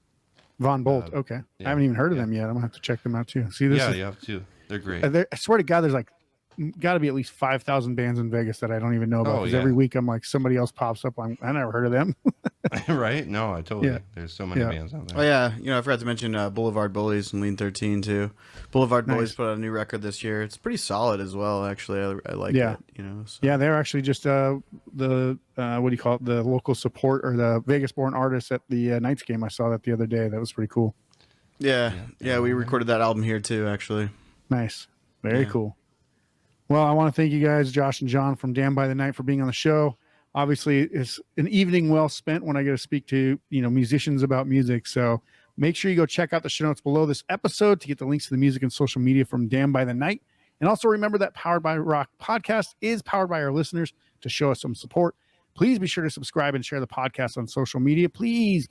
Von Boldt. Okay. Yeah, I haven't even heard of them yet. I'm gonna have to check them out too. See this? Yeah, you have to. They're great. I swear to God, there's like got to be at least 5,000 bands in Vegas that I don't even know about. Because every week I'm like somebody else pops up. I never heard of them. Right? No, I totally. Yeah. There's so many bands out there. Oh yeah, I forgot to mention Blvd Bullies and Lean 13 too. Blvd Bullies put out a new record this year. It's pretty solid as well. Actually, I like it. So. Yeah, they're actually just the what do you call it? The local support or the Vegas-born artists at the Knights game. I saw that the other day. That was pretty cool. Yeah. We recorded that album here too. Actually. Nice. Very cool. Well, I want to thank you guys, Josh and John from Damned by the Night, for being on the show. Obviously, it's an evening well spent when I get to speak to musicians about music. So make sure you go check out the show notes below this episode to get the links to the music and social media from Damned by the Night. And also remember that Powered by Rock podcast is powered by our listeners to show us some support. Please be sure to subscribe and share the podcast on social media. Please.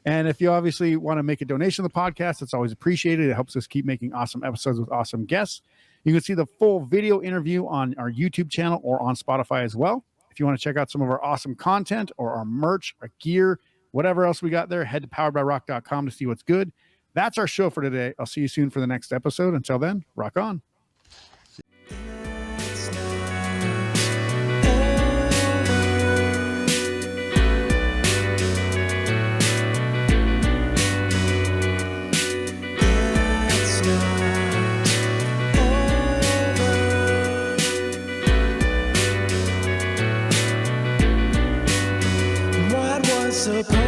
And if you obviously want to make a donation to the podcast, it's always appreciated. It helps us keep making awesome episodes with awesome guests. You can see the full video interview on our YouTube channel or on Spotify as well. If you want to check out some of our awesome content or our merch, our gear, whatever else we got there, head to poweredbyrock.com to see what's good. That's our show for today. I'll see you soon for the next episode. Until then, rock on. Supposed